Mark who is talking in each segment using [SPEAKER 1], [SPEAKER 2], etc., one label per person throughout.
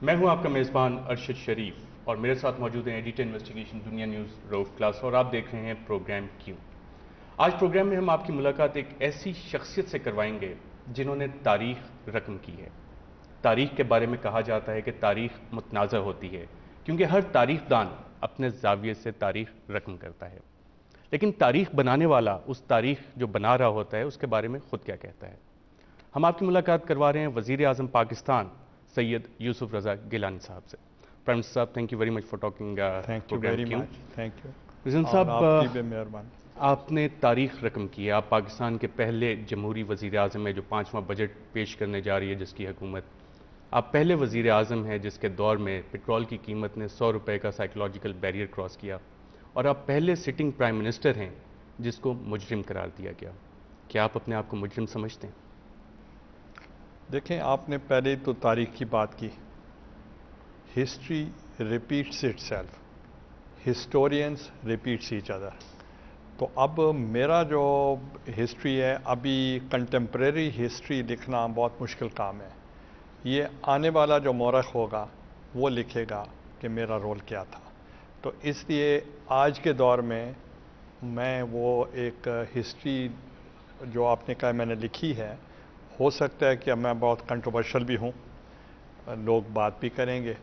[SPEAKER 1] میں ہوں آپ کا میزبان ارشد شریف اور میرے ساتھ موجود ہیں ایڈیٹر انویسٹیگیشن دنیا نیوز روف کلاس اور آپ دیکھ رہے ہیں پروگرام کیوں. آج پروگرام میں ہم آپ کی ملاقات ایک ایسی شخصیت سے کروائیں گے جنہوں نے تاریخ رقم کی ہے. تاریخ کے بارے میں کہا جاتا ہے کہ تاریخ متنازع ہوتی ہے کیونکہ ہر تاریخ دان اپنے زاویے سے تاریخ رقم کرتا ہے. لیکن تاریخ بنانے والا اس تاریخ جو بنا رہا ہوتا ہے اس کے بارے میں خود کیا کہتا ہے. ہم آپ کی ملاقات کروا رہے ہیں وزیر اعظم پاکستان سید یوسف رضا گیلانی صاحب سے. پرائم منسٹر صاحب thank you very much for talking
[SPEAKER 2] thank you
[SPEAKER 1] programme
[SPEAKER 2] very
[SPEAKER 1] کیوں.
[SPEAKER 2] مچ. Thank you.
[SPEAKER 1] وزیر
[SPEAKER 2] اور
[SPEAKER 1] صاحب
[SPEAKER 2] آپ کی بھی مہربانی.
[SPEAKER 1] آپ نے تاریخ رقم کی ہے. آپ پاکستان کے پہلے جمہوری وزیر اعظم ہیں جو 5واں بجٹ پیش کرنے جا رہی ہے جس کی حکومت. آپ پہلے وزیر اعظم ہیں جس کے دور میں پٹرول کی قیمت نے 100 روپے کا سائیکولوجیکل بیریئر کراس کیا. اور آپ پہلے سٹنگ پرائم منسٹر ہیں جس کو مجرم قرار دیا گیا. کیا آپ اپنے آپ کو مجرم سمجھتے ہیں؟
[SPEAKER 2] دیکھیں، آپ نے پہلے تو تاریخ کی بات کی. History repeats it self. Historians repeats each other. تو اب میرا جو ہسٹری ہے، ابھی کنٹمپریری ہسٹری لکھنا بہت مشکل کام ہے. یہ آنے والا جو مورخ ہوگا وہ لکھے گا کہ میرا رول کیا تھا. تو اس لیے آج کے دور میں وہ ایک ہسٹری جو آپ نے کہا میں نے لکھی ہے، ہو سکتا ہے کہ میں بہت کنٹروورشل بھی ہوں، لوگ بات بھی کریں گے،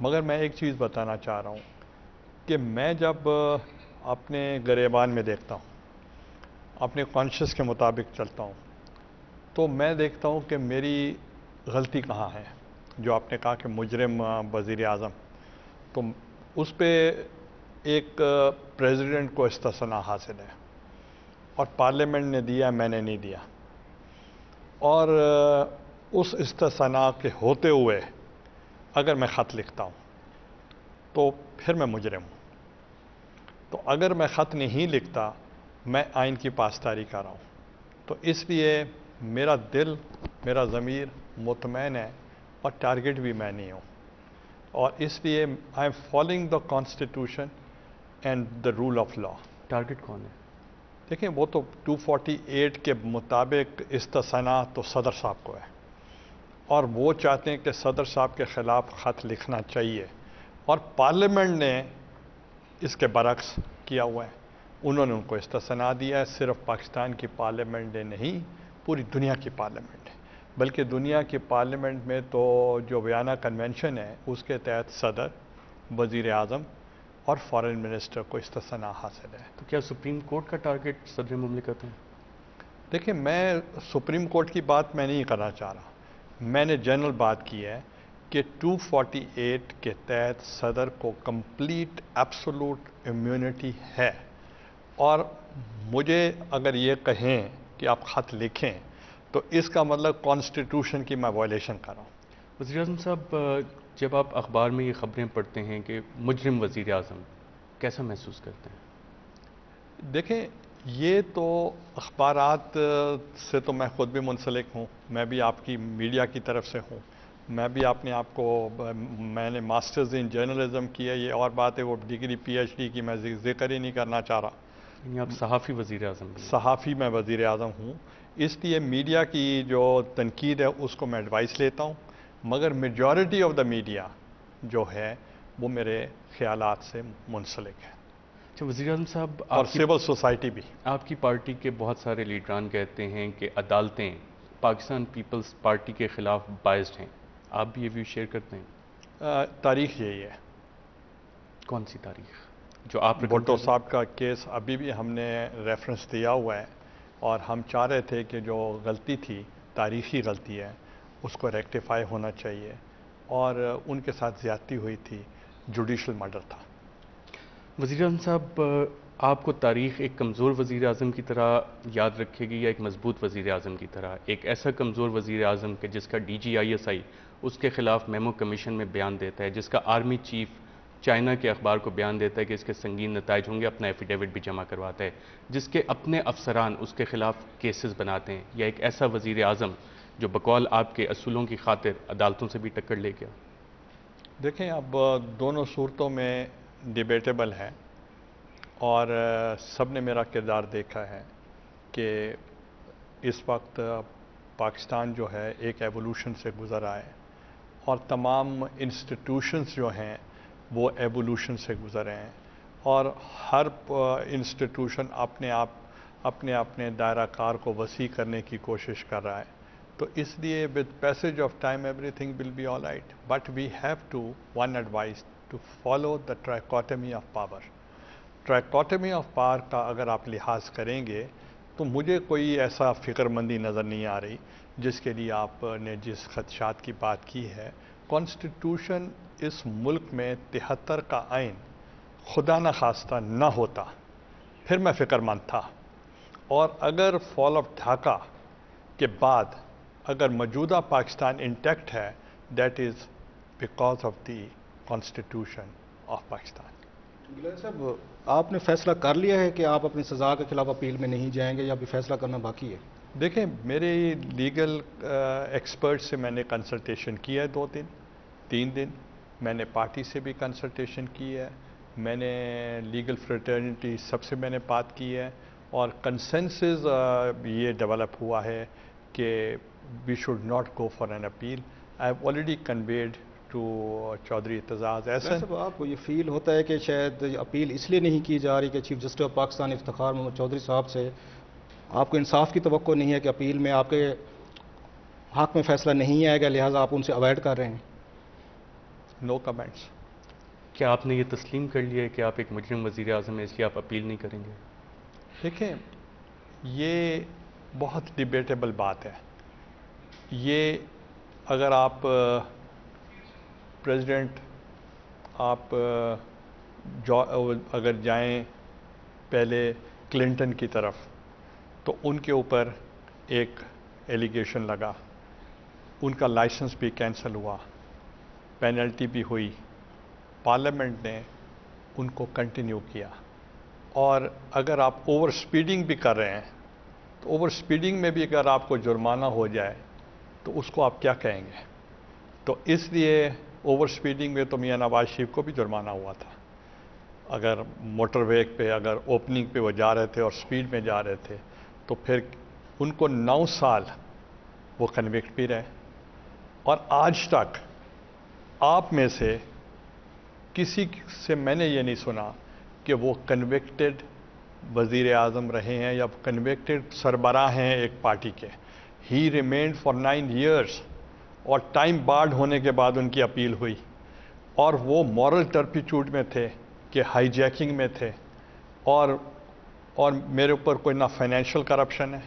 [SPEAKER 2] مگر میں ایک چیز بتانا چاہ رہا ہوں کہ میں جب اپنے گریبان میں دیکھتا ہوں، اپنے کانشیس کے مطابق چلتا ہوں، تو میں دیکھتا ہوں کہ میری غلطی کہاں ہے. جو آپ نے کہا کہ مجرم وزیر اعظم، تو اس پہ ایک پریزیڈنٹ کو استثناء حاصل ہے اور پارلیمنٹ نے دیا، میں نے نہیں دیا. اور اس استثناء کے ہوتے ہوئے اگر میں خط لکھتا ہوں تو پھر میں مجرم ہوں. تو اگر میں خط نہیں لکھتا، میں آئین کی پاسداری کر رہا ہوں. تو اس لیے میرا دل، میرا ضمیر مطمئن ہے اور ٹارگٹ بھی میں نہیں ہوں. اور اس لیے I am following the constitution and the rule of law.
[SPEAKER 1] Target کون ہے؟
[SPEAKER 2] دیکھیں، وہ تو 248 کے مطابق استثناء تو صدر صاحب کو ہے، اور وہ چاہتے ہیں کہ صدر صاحب کے خلاف خط لکھنا چاہیے، اور پارلیمنٹ نے اس کے برعکس کیا ہوا ہے. انہوں نے ان کو استثناء دیا ہے. صرف پاکستان کی پارلیمنٹ نے نہیں، پوری دنیا کی پارلیمنٹ ہے. بلکہ دنیا کی پارلیمنٹ میں تو جو ویانا کنونشن ہے اس کے تحت صدر، وزیر اعظم اور فارن منسٹر کو استثناء حاصل ہے.
[SPEAKER 1] تو کیا سپریم کورٹ کا ٹارگٹ صدر مملکت ہے؟
[SPEAKER 2] دیکھیں، میں سپریم کورٹ کی بات میں نہیں کرنا چاہ رہا. میں نے جنرل بات کی ہے کہ 248 کے تحت صدر کو کمپلیٹ ایبسولوٹ امیونٹی ہے. اور مجھے اگر یہ کہیں کہ آپ خط لکھیں تو اس کا مطلب کانسٹیٹیوشن کی میں وائلیشن کر رہا ہوں.
[SPEAKER 1] وزیر اعظم صاحب، جب آپ اخبار میں یہ خبریں پڑھتے ہیں کہ مجرم وزیر اعظم، کیسا محسوس کرتے ہیں؟
[SPEAKER 2] دیکھیں، یہ تو اخبارات سے تو میں خود بھی منسلک ہوں. میں بھی آپ کی میڈیا کی طرف سے ہوں. میں بھی اپنے آپ کو، میں نے ماسٹرز ان جرنلزم کی ہے. یہ اور بات ہے، وہ ڈگری پی ایچ ڈی کی میں ذکر ہی نہیں کرنا چاہ رہا.
[SPEAKER 1] یعنی آپ صحافی وزیر اعظم بھی ہیں؟
[SPEAKER 2] صحافی میں وزیر اعظم ہوں. اس لیے میڈیا کی جو تنقید ہے اس کو میں ایڈوائس لیتا ہوں، مگر میجورٹی آف دا میڈیا جو ہے وہ میرے خیالات سے منسلک ہے.
[SPEAKER 1] اچھا وزیر اعظم صاحب،
[SPEAKER 2] اور سول سوسائٹی بھی.
[SPEAKER 1] آپ کی پارٹی کے بہت سارے لیڈران کہتے ہیں کہ عدالتیں پاکستان پیپلز پارٹی کے خلاف بائزڈ ہیں. آپ بھی یہ ویو شیئر کرتے ہیں؟
[SPEAKER 2] تاریخ یہی ہے.
[SPEAKER 1] کون سی تاریخ جو آپ رقم
[SPEAKER 2] بھٹو
[SPEAKER 1] کر رہے ہیں؟
[SPEAKER 2] صاحب کا کیس ابھی بھی ہم نے ریفرنس دیا ہوا ہے، اور ہم چاہ رہے تھے کہ جو غلطی تھی، تاریخی غلطی ہے، اس کو ریکٹیفائی ہونا چاہیے. اور ان کے ساتھ زیادتی ہوئی تھی، جوڈیشل مرڈر تھا.
[SPEAKER 1] وزیر اعظم صاحب، آپ کو تاریخ ایک کمزور وزیر اعظم کی طرح یاد رکھے گی یا ایک مضبوط وزیر اعظم کی طرح؟ ایک ایسا کمزور وزیر اعظم کہ جس کا DGISI اس کے خلاف میمو کمیشن میں بیان دیتا ہے، جس کا آرمی چیف چائنا کے اخبار کو بیان دیتا ہے کہ اس کے سنگین نتائج ہوں گے، اپنا ایفیڈیوٹ بھی جمع کرواتا ہے، جس کے اپنے افسران اس کے خلاف کیسز بناتے ہیں، یا ایک ایسا وزیر اعظم جو بقول آپ کے اصولوں کی خاطر عدالتوں سے بھی ٹکر لے گیا؟
[SPEAKER 2] دیکھیں، اب دونوں صورتوں میں ڈیبیٹیبل ہے، اور سب نے میرا کردار دیکھا ہے کہ اس وقت پاکستان جو ہے ایک ایوولوشن سے گزر رہا ہے. اور تمام انسٹیٹیوشنز جو ہیں وہ ایوولوشن سے گزرے ہیں، اور ہر انسٹیٹیوشن اپنے دائرہ کار کو وسیع کرنے کی کوشش کر رہا ہے. تو اس لیے with passage of time everything will be all right, but we have to one advice to follow the trichotomy of power. Trichotomy of power کا اگر آپ لحاظ کریں گے تو مجھے کوئی ایسا فکر مندی نظر نہیں آ رہی جس کے لیے آپ نے جس خدشات کی بات کی ہے. کانسٹیٹیوشن اس ملک میں 73 کا آئین خدا نخواستہ نہ ہوتا پھر میں فکر مند تھا، اور اگر فال آف ڈھاکہ کے بعد اگر موجودہ پاکستان انٹیکٹ ہے، that is because of the constitution of Pakistan.
[SPEAKER 3] Gilani صاحب، آپ نے فیصلہ کر لیا ہے کہ آپ اپنی سزا کے خلاف اپیل میں نہیں جائیں گے یا ابھی فیصلہ کرنا باقی ہے؟
[SPEAKER 2] دیکھیں، میرے لیگل ایکسپرٹ سے میں نے کنسلٹیشن کی ہے 2-3 دن. میں نے پارٹی سے بھی کنسلٹیشن کی ہے، میں نے لیگل فریٹرنیٹی سب سے میں نے بات کی ہے، اور کنسنسز یہ ڈیولپ ہوا ہے کہ we should not go for an appeal. I have already conveyed to Chaudhry Aitzaz Ahsan.
[SPEAKER 3] صاحب، آپ کو یہ فیل ہوتا ہے کہ شاید اپیل اس لیے نہیں کی جا رہی کہ chief justice of Pakistan Iftikhar Muhammad Chaudhry صاحب سے آپ کو انصاف کی توقع نہیں ہے کہ اپیل میں آپ کے حق میں فیصلہ نہیں آئے گا، لہٰذا آپ ان سے اوائڈ کر رہے ہیں؟
[SPEAKER 2] نو کمنٹس.
[SPEAKER 1] کیا آپ نے یہ تسلیم کر لیا ہے کہ آپ ایک مجرم وزیر اعظم ہیں، اس لیے آپ اپیل نہیں کریں گے؟
[SPEAKER 2] دیکھیں، یہ بہت ڈیبیٹیبل بات ہے. یہ اگر آپ پریزیڈنٹ آپ اگر جائیں پہلے کلنٹن کی طرف تو ان کے اوپر ایک ایلیگیشن لگا، ان کا لائسنس بھی کینسل ہوا، پینلٹی بھی ہوئی، پارلیمنٹ نے ان کو کنٹینیو کیا. اور اگر آپ اوور سپیڈنگ بھی کر رہے ہیں تو اوور سپیڈنگ میں بھی اگر آپ کو جرمانہ ہو جائے تو اس کو آپ کیا کہیں گے؟ تو اس لیے اوور سپیڈنگ میں تو میاں نواز شریف کو بھی جرمانہ ہوا تھا. اگر موٹر وے پہ اگر اوپننگ پہ وہ جا رہے تھے اور سپیڈ میں جا رہے تھے تو پھر ان کو 9 سال وہ کنوکٹ بھی رہے. اور آج تک آپ میں سے کسی سے میں نے یہ نہیں سنا کہ وہ کنوکٹڈ وزیر اعظم رہے ہیں یا کنوکٹڈ سربراہ ہیں ایک پارٹی کے. ہی ریمینڈ فار 9 ایئرس، اور ٹائم بارڈ ہونے کے بعد ان کی اپیل ہوئی، اور وہ مورل ٹرپیچوڈ میں تھے کہ ہائی جیکنگ میں تھے. اور میرے اوپر کوئی نہ فائنینشیل کرپشن ہے،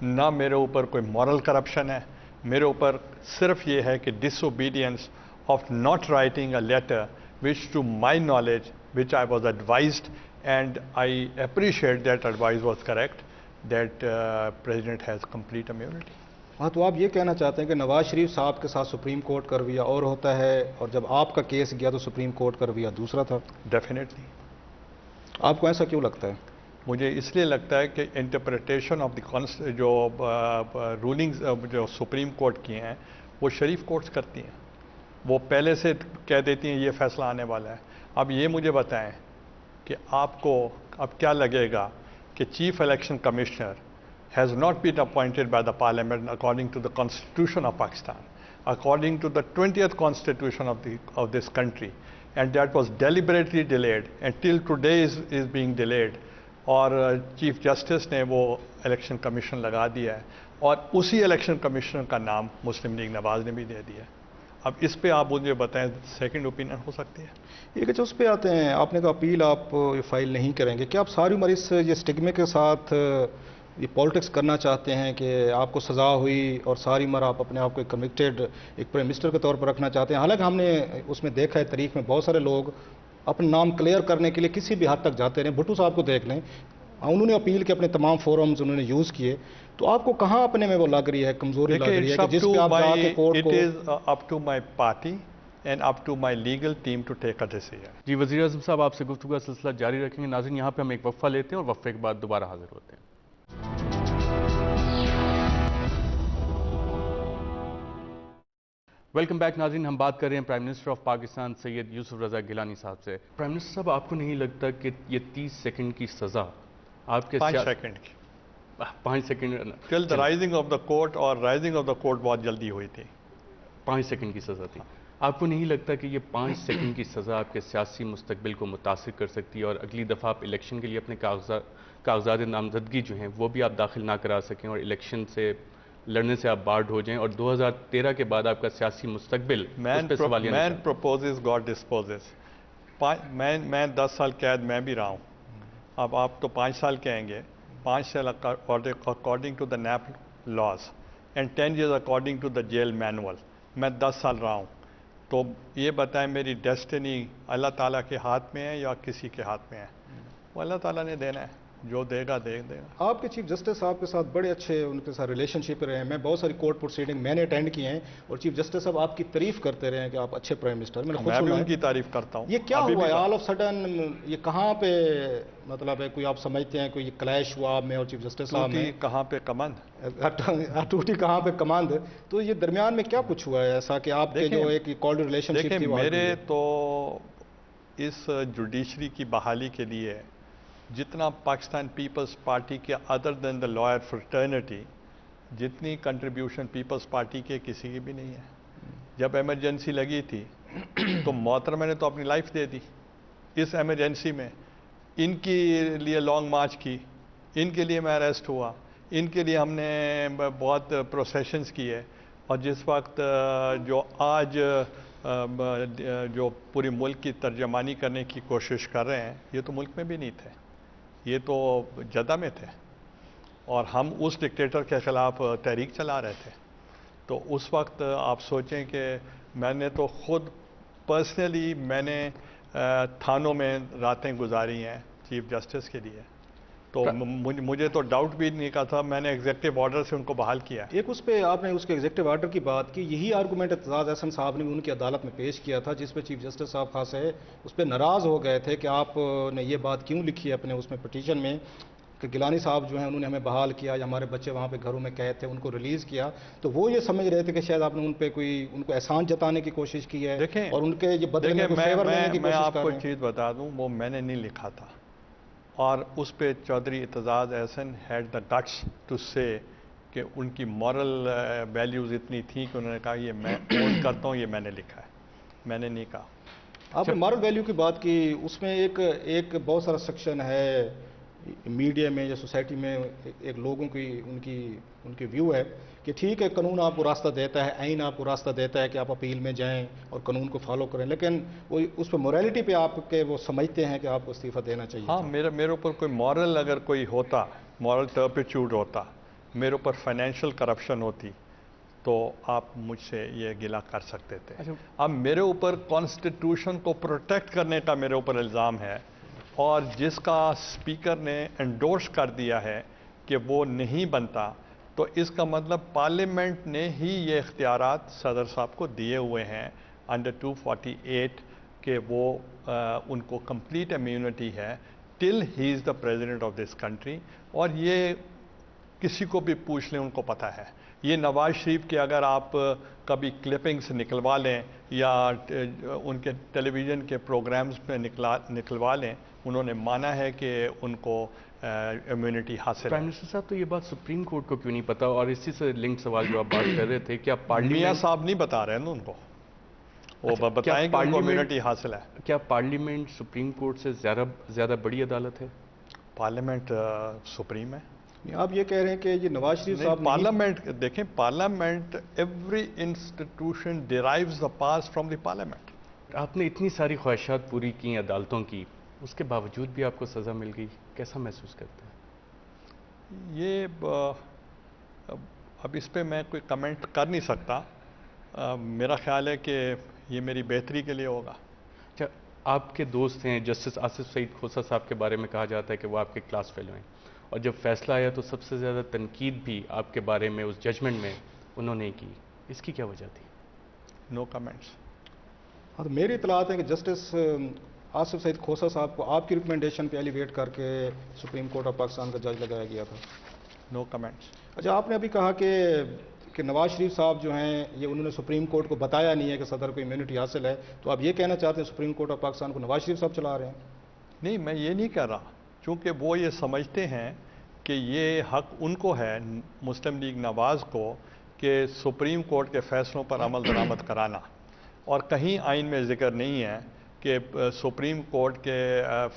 [SPEAKER 2] نہ میرے اوپر کوئی مورل کرپشن ہے. میرے اوپر صرف یہ ہے کہ disobedience of not writing a letter which to my knowledge, which I was advised, and I appreciate that advice was correct, that President has complete immunity.
[SPEAKER 3] ہاں، تو آپ یہ کہنا چاہتے ہیں کہ نواز شریف صاحب کے ساتھ سپریم کورٹ کا رویہ اور ہوتا ہے، اور جب آپ کا کیس گیا تو سپریم کورٹ کا رویہ دوسرا تھا؟
[SPEAKER 2] ڈیفینیٹلی.
[SPEAKER 3] آپ کو ایسا کیوں لگتا ہے؟
[SPEAKER 2] مجھے اس لیے لگتا ہے کہ انٹرپریٹیشن آف دی جو رولنگز جو سپریم کورٹ کی ہیں وہ شریف کورٹس کرتی ہیں. وہ پہلے سے کہہ دیتی ہیں یہ فیصلہ آنے والا ہے. اب یہ مجھے بتائیں کہ آپ کو اب کیا لگے گا کہ chief election commissioner has not been appointed by the parliament according to the constitution of Pakistan, according to the 20th constitution of this country, and that was deliberately delayed, and till today is being delayed. اور chief justice نے وہ election commission لگا دیا ہے، اور اسی election commission کا نام مسلم لیگ نواز نے بھی دے دیا ہے. اب اس پہ آپ مجھے بتائیں سیکنڈ اوپینین ہو سکتی ہے؟
[SPEAKER 3] یہ کہ اس پہ آتے ہیں، آپ نے کہا اپیل آپ فائل نہیں کریں گے. کیا آپ ساری عمر اس یہ اسٹگمے کے ساتھ یہ پالیٹکس کرنا چاہتے ہیں کہ آپ کو سزا ہوئی اور ساری عمر آپ اپنے آپ کو کنوکٹڈ ایک پرائم منسٹر کے طور پر رکھنا چاہتے ہیں؟ حالانکہ ہم نے اس میں دیکھا ہے تاریخ میں بہت سارے لوگ اپنا نام کلیئر کرنے کے لیے کسی بھی حد تک جاتے رہے. بھٹو صاحب کو دیکھ لیں، انہوں نے اپیل کے اپنے تمام فورمز انہوں نے یوز کیے. تو آپ کو کہاں اپنے میں وہ لگ رہی ہے کمزوری لگ رہی ہے کہ جس پہ آپ جا کے کورٹ کو؟
[SPEAKER 2] It is up to my party and up to my legal team to take a decision.
[SPEAKER 1] جی وزیر اعظم صاحب، آپ سے گفتگو کا سلسلہ جاری رکھیں گے. ناظرین، یہاں پہ ہم ایک وقفہ لیتے ہیں اور وقفے کے بعد دوبارہ حاضر ہوتے ہیں. ویلکم بیک ناظرین. ہم بات کر رہے ہیں پرائم منسٹر آف پاکستان سید یوسف رضا گیلانی صاحب سے. پرائم منسٹر صاحب، آپ کو نہیں لگتا کہ یہ 30 سیکنڈ کی سزا آپ کے
[SPEAKER 2] 5 سیکنڈ کی
[SPEAKER 1] 5 second
[SPEAKER 2] till the rising of the court, اور رائزنگ آف دا کورٹ بہت جلدی ہوئی تھی.
[SPEAKER 1] 5 سیکنڈ کی سزا تھی. آپ کو نہیں لگتا کہ یہ 5 سیکنڈ کی سزا آپ کے سیاسی مستقبل کو متاثر کر سکتی ہے اور اگلی دفعہ آپ الیکشن کے لیے اپنے کاغذات نامزدگی جو ہیں وہ بھی آپ داخل نہ کرا سکیں اور الیکشن سے لڑنے سے آپ بارڈ ہو جائیں اور 2013 کے بعد آپ کا سیاسی مستقبل اس پہ سوالیہ
[SPEAKER 2] مین
[SPEAKER 1] نشان؟
[SPEAKER 2] پروپوزز گاڈ ڈسپوزز. میں 10 سال قید میں بھی رہا ہوں. اب آپ تو 5 سال کہیں گے. 5 سال according to the NAB laws and 10 years according to the jail manual. میں 10 سال رہا ہوں. تو یہ بتائیں میری ڈیسٹنی اللہ تعالیٰ کے ہاتھ میں ہے یا کسی کے ہاتھ میں ہے؟ وہ اللہ تعالیٰ نے دینا ہے، جو دے گا دے گا.
[SPEAKER 3] آپ کے چیف جسٹس صاحب کے ساتھ بڑے اچھے ان کے ساتھ ریلیشن شپ رہے ہیں. میں بہت ساری کورٹ پروسیڈنگ میں نے اٹینڈ کی ہیں اور چیف جسٹس صاحب آپ کی تعریف کرتے رہے ہیں کہ آپ اچھے پرائم منسٹر. میں نے خود
[SPEAKER 2] میں بھی
[SPEAKER 3] سنا
[SPEAKER 2] ان
[SPEAKER 3] ہے.
[SPEAKER 2] کی تعریف کرتا ہوں.
[SPEAKER 3] یہ کیا
[SPEAKER 2] ابھی
[SPEAKER 3] ہوا
[SPEAKER 2] بھی
[SPEAKER 3] ہے آل آف سڈن؟ یہ کہاں پہ مطلب ہے کوئی آپ سمجھتے ہیں کوئی یہ کلیش ہوا آپ میں اور چیف جسٹس صاحب میں؟
[SPEAKER 2] کہاں پہ کمند
[SPEAKER 3] ٹوٹی کہاں پہ کماند؟ تو یہ درمیان میں کیا کچھ ہوا ہے ایسا کہ آپ کے جو ایک کالڈ ریلیشن شپ
[SPEAKER 2] دیکھیں
[SPEAKER 3] تھی وہ
[SPEAKER 2] میرے تو اس جوڈیشری کی بحالی کے لیے جتنا پاکستان پیپلز پارٹی کے ادر دین دا لائر فرٹرنیٹی جتنی کنٹریبیوشن پیپلز پارٹی کے کسی کی بھی نہیں ہے. جب ایمرجنسی لگی تھی تو محترمہ نے تو اپنی لائف دے دی اس ایمرجنسی میں. ان کے لیے لانگ مارچ کی، ان کے لیے میں اریسٹ ہوا، ان کے لیے ہم نے بہت پروسیشنز کیے. اور جس وقت جو آج جو پوری ملک کی ترجمانی کرنے کی کوشش کر رہے ہیں، یہ تو ملک میں بھی نہیں تھے، یہ تو جدہ میں تھے اور ہم اس ڈکٹیٹر کے خلاف تحریک چلا رہے تھے. تو اس وقت آپ سوچیں کہ میں نے تو خود پرسنلی میں نے تھانوں میں راتیں گزاری ہیں چیف جسٹس کے لیے. تو مجھے تو ڈاؤٹ بھی نہیں کا تھا. میں نے ایگزیکٹو آرڈر سے ان کو بحال کیا.
[SPEAKER 3] ایک اس پہ آپ نے اس کے ایگزیکٹو آرڈر کی بات کی، یہی آرگومنٹ اعتزاز احسن صاحب نے ان کی عدالت میں پیش کیا تھا جس پہ چیف جسٹس صاحب خاص ہے اس پہ ناراض ہو گئے تھے کہ آپ نے یہ بات کیوں لکھی ہے اپنے اس میں پٹیشن میں کہ گیلانی صاحب جو ہیں انہوں نے ہمیں بحال کیا یا ہمارے بچے وہاں پہ گھروں میں قید تھے ان کو ریلیز کیا. تو وہ یہ سمجھ رہے تھے کہ شاید آپ نے ان پہ کوئی ان کو احسان جتانے کی کوشش کی ہے
[SPEAKER 2] دیکھیں
[SPEAKER 3] اور ان کے یہ بدلے میں کوئی فیور لینے کی
[SPEAKER 2] میں
[SPEAKER 3] کوشش
[SPEAKER 2] آپ
[SPEAKER 3] کر
[SPEAKER 2] کو
[SPEAKER 3] رہے ہیں.
[SPEAKER 2] چیز بتا دوں، وہ میں نے نہیں لکھا تھا اور اس پہ چودھری اعتزاز احسن ہیڈ دا گٹس ٹو سے کہ ان کی مورل ویلیوز اتنی تھیں کہ انہوں نے کہا یہ میں اون کرتا ہوں، یہ میں نے لکھا ہے، میں نے نہیں کہا.
[SPEAKER 3] آپ نے مارل ویلیو کی بات کی، اس میں ایک بہت سارا سیکشن ہے میڈیا میں یا سوسائٹی میں ایک لوگوں کی ان کی ویو ہے کہ ٹھیک ہے قانون آپ کو راستہ دیتا ہے، آئین آپ کو راستہ دیتا ہے کہ آپ اپیل میں جائیں اور قانون کو فالو کریں، لیکن وہ اس پہ مورالٹی پہ آپ کے وہ سمجھتے ہیں کہ آپ کو استعفیٰ دینا چاہیے.
[SPEAKER 2] ہاں میرے اوپر کوئی مورل اگر کوئی ہوتا، مورل ٹرپیچیوڈ ہوتا، میرے اوپر فائنینشیل کرپشن ہوتی تو آپ مجھ سے یہ گلہ کر سکتے تھے. اب میرے اوپر کانسٹیٹیوشن کو پروٹیکٹ کرنے کا میرے اوپر الزام ہے اور جس کا اسپیکر نے انڈورس کر دیا ہے کہ وہ نہیں بنتا، تو اس کا مطلب پارلیمنٹ نے ہی یہ اختیارات صدر صاحب کو دیے ہوئے ہیں انڈر 248 کہ وہ ان کو کمپلیٹ امیونٹی ہے till he is the president of this country. اور یہ کسی کو بھی پوچھ لیں ان کو پتہ ہے. یہ نواز شریف کے اگر آپ کبھی کلپنگس نکلوا لیں یا ان کے ٹیلی ویژن کے پروگرامز پہ نکلوا لیں، انہوں نے مانا ہے کہ ان کو امیونٹی حاصل ہے.
[SPEAKER 1] پرائم منسٹر صاحب تو یہ بات سپریم کورٹ کو کیوں نہیں پتا؟ اور اسی سے لنک سوال جو آپ بات کر رہے تھے، کیا
[SPEAKER 2] میاں
[SPEAKER 1] پارلیمنٹ
[SPEAKER 2] صاحب نہیں بتا رہے ہیں نا ان کو، وہ بتائیں کہ ان کو امیونٹی حاصل ہے.
[SPEAKER 1] کیا پارلیمنٹ سپریم کورٹ سے زیادہ بڑی عدالت ہے؟
[SPEAKER 2] پارلیمنٹ سپریم ہے.
[SPEAKER 3] آپ یہ کہہ رہے ہیں کہ یہ نواز شریف صاحب
[SPEAKER 2] پارلیمنٹ دیکھیں، parliament every institution derives the pass from the parliament.
[SPEAKER 1] آپ نے اتنی ساری خواہشات پوری کی عدالتوں کی، اس کے باوجود بھی آپ کو سزا مل گئی، کیسا محسوس کرتے ہیں؟
[SPEAKER 2] یہ اب اس پہ میں کوئی کمنٹ کر نہیں سکتا. میرا خیال ہے کہ یہ میری بہتری کے لیے ہوگا.
[SPEAKER 1] اچھا، آپ کے دوست ہیں جسٹس آصف سعید کھوسہ صاحب کے بارے میں کہا جاتا ہے کہ وہ آپ کے کلاس فیلو ہیں، اور جب فیصلہ آیا تو سب سے زیادہ تنقید بھی آپ کے بارے میں اس ججمنٹ میں انہوں نے کی، اس کی کیا وجہ تھی؟
[SPEAKER 2] نو کمنٹس.
[SPEAKER 3] ہاں، تو میری اطلاعات ہے کہ جسٹس آصف سعید کھوسہ صاحب کو آپ کی ریکمنڈیشن پہ ایلیویٹ کر کے سپریم کورٹ آف پاکستان کا جج لگایا گیا تھا.
[SPEAKER 2] نو کمنٹس.
[SPEAKER 3] اچھا، آپ نے ابھی کہا کہ نواز شریف صاحب جو ہیں یہ انہوں نے سپریم کورٹ کو بتایا نہیں ہے کہ صدر کو امیونٹی حاصل ہے، تو آپ یہ کہنا چاہتے ہیں سپریم کورٹ آف پاکستان کو نواز شریف صاحب چلا رہے ہیں؟
[SPEAKER 2] نہیں، میں یہ نہیں کہہ رہا، چونکہ وہ یہ سمجھتے ہیں کہ یہ حق ان کو ہے، مسلم لیگ نواز کو، کہ سپریم کورٹ کے فیصلوں پر عمل درآمد کرانا، اور کہیں آئین میں ذکر نہیں ہے کہ سپریم کورٹ کے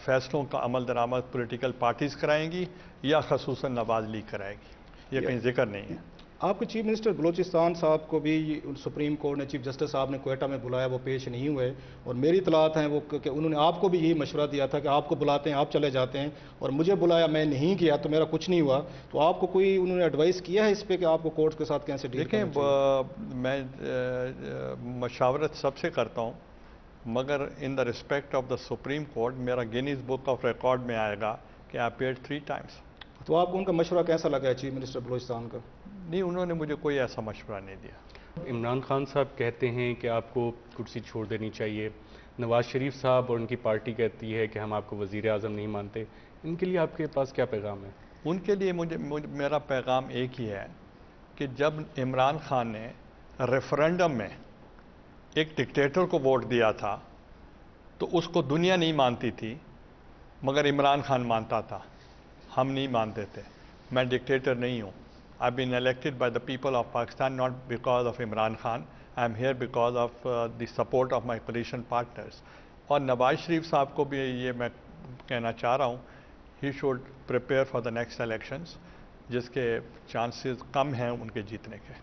[SPEAKER 2] فیصلوں کا عمل درآمد پولیٹیکل پارٹیز کرائیں گی یا خصوصاً نواز لیگ کرائے گی، یہ کہیں ذکر نہیں ہے۔
[SPEAKER 3] آپ کے چیف منسٹر بلوچستان صاحب کو بھی سپریم کورٹ نے، چیف جسٹس صاحب نے کوئٹہ میں بلایا، وہ پیش نہیں ہوئے، اور میری اطلاعات ہیں وہ کہ انہوں نے آپ کو بھی یہی مشورہ دیا تھا کہ آپ کو بلاتے ہیں آپ چلے جاتے ہیں، اور مجھے بلایا میں نہیں گیا تو میرا کچھ نہیں ہوا۔ تو آپ کو کوئی انہوں نے ایڈوائس کیا ہے اس پہ کہ آپ کو کورٹ کے ساتھ کیسے ڈیل کرنا چاہیے؟
[SPEAKER 2] دیکھیں، میں مشاورت سب سے کرتا ہوں، مگر in the respect of the supreme court میرا گینیز بک آف ریکارڈ میں آئے گا کہ آئی اپیئرڈ 3 times۔
[SPEAKER 3] تو آپ کو ان کا مشورہ کیسا لگا ہے چیف منسٹر بلوچستان کا؟
[SPEAKER 2] نہیں، انہوں نے مجھے کوئی ایسا مشورہ نہیں دیا۔
[SPEAKER 1] عمران خان صاحب کہتے ہیں کہ آپ کو کرسی چھوڑ دینی چاہیے، نواز شریف صاحب اور ان کی پارٹی کہتی ہے کہ ہم آپ کو وزیر اعظم نہیں مانتے، ان کے لیے آپ کے پاس کیا پیغام ہے؟
[SPEAKER 2] ان کے لیے میرا پیغام ایک ہی ہے کہ جب عمران خان نے ریفرنڈم میں ایک ڈکٹیٹر کو ووٹ دیا تھا تو اس کو دنیا نہیں مانتی تھی، مگر عمران خان مانتا تھا، ہم نہیں مانتے تھے۔ میں ڈکٹیٹر نہیں ہوں۔ I've been elected by the people of Pakistan not because of Imran Khan. I'm here because of the support of my coalition partners. اور نواز شریف صاحب کو بھی یہ میں کہنا چاہ رہا ہوں، he should prepare for the next elections، جس کے چانسز کم ہیں ان کے جیتنے کے۔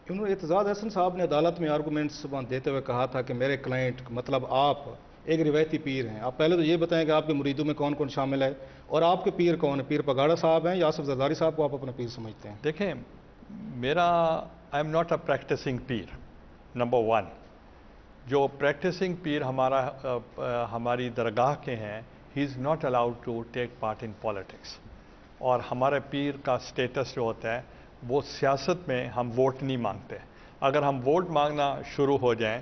[SPEAKER 3] انہوں نے اعتزاز احسن صاحب نے عدالت میں آرگومنٹس دیتے ہوئے کہا تھا کہ میرے کلائنٹ مطلب آپ ایک روایتی پیر ہیں، آپ پہلے تو یہ بتائیں کہ آپ کے مریدوں میں کون کون شامل ہے، اور آپ کے پیر کون ہیں؟ پیر پگاڑا صاحب ہیں یا آصف زرداری صاحب کو آپ اپنا پیر سمجھتے ہیں؟
[SPEAKER 2] دیکھیں، میرا I am not a practising پیر، نمبر 1۔ جو پریکٹسنگ پیر ہماری درگاہ کے ہیں، he is not allowed to take part in politics, اور ہمارے پیر کا سٹیٹس جو ہوتا ہے وہ سیاست میں ہم ووٹ نہیں مانگتے۔ اگر ہم ووٹ مانگنا شروع ہو جائیں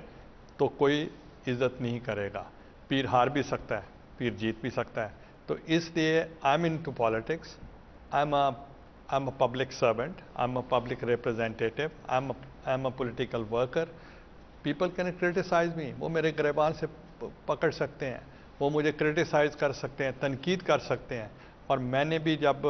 [SPEAKER 2] تو کوئی عزت نہیں کرے گا۔ پیر ہار بھی سکتا ہے، پیر جیت بھی سکتا ہے، تو اس لیے I am into politics, I am a public servant, I am a public representative, I am a political worker. People can criticise me, وہ میرے گریبان سے پکڑ سکتے ہیں، وہ مجھے کرٹیسائز کر سکتے ہیں، تنقید کر سکتے ہیں، اور میں نے بھی جب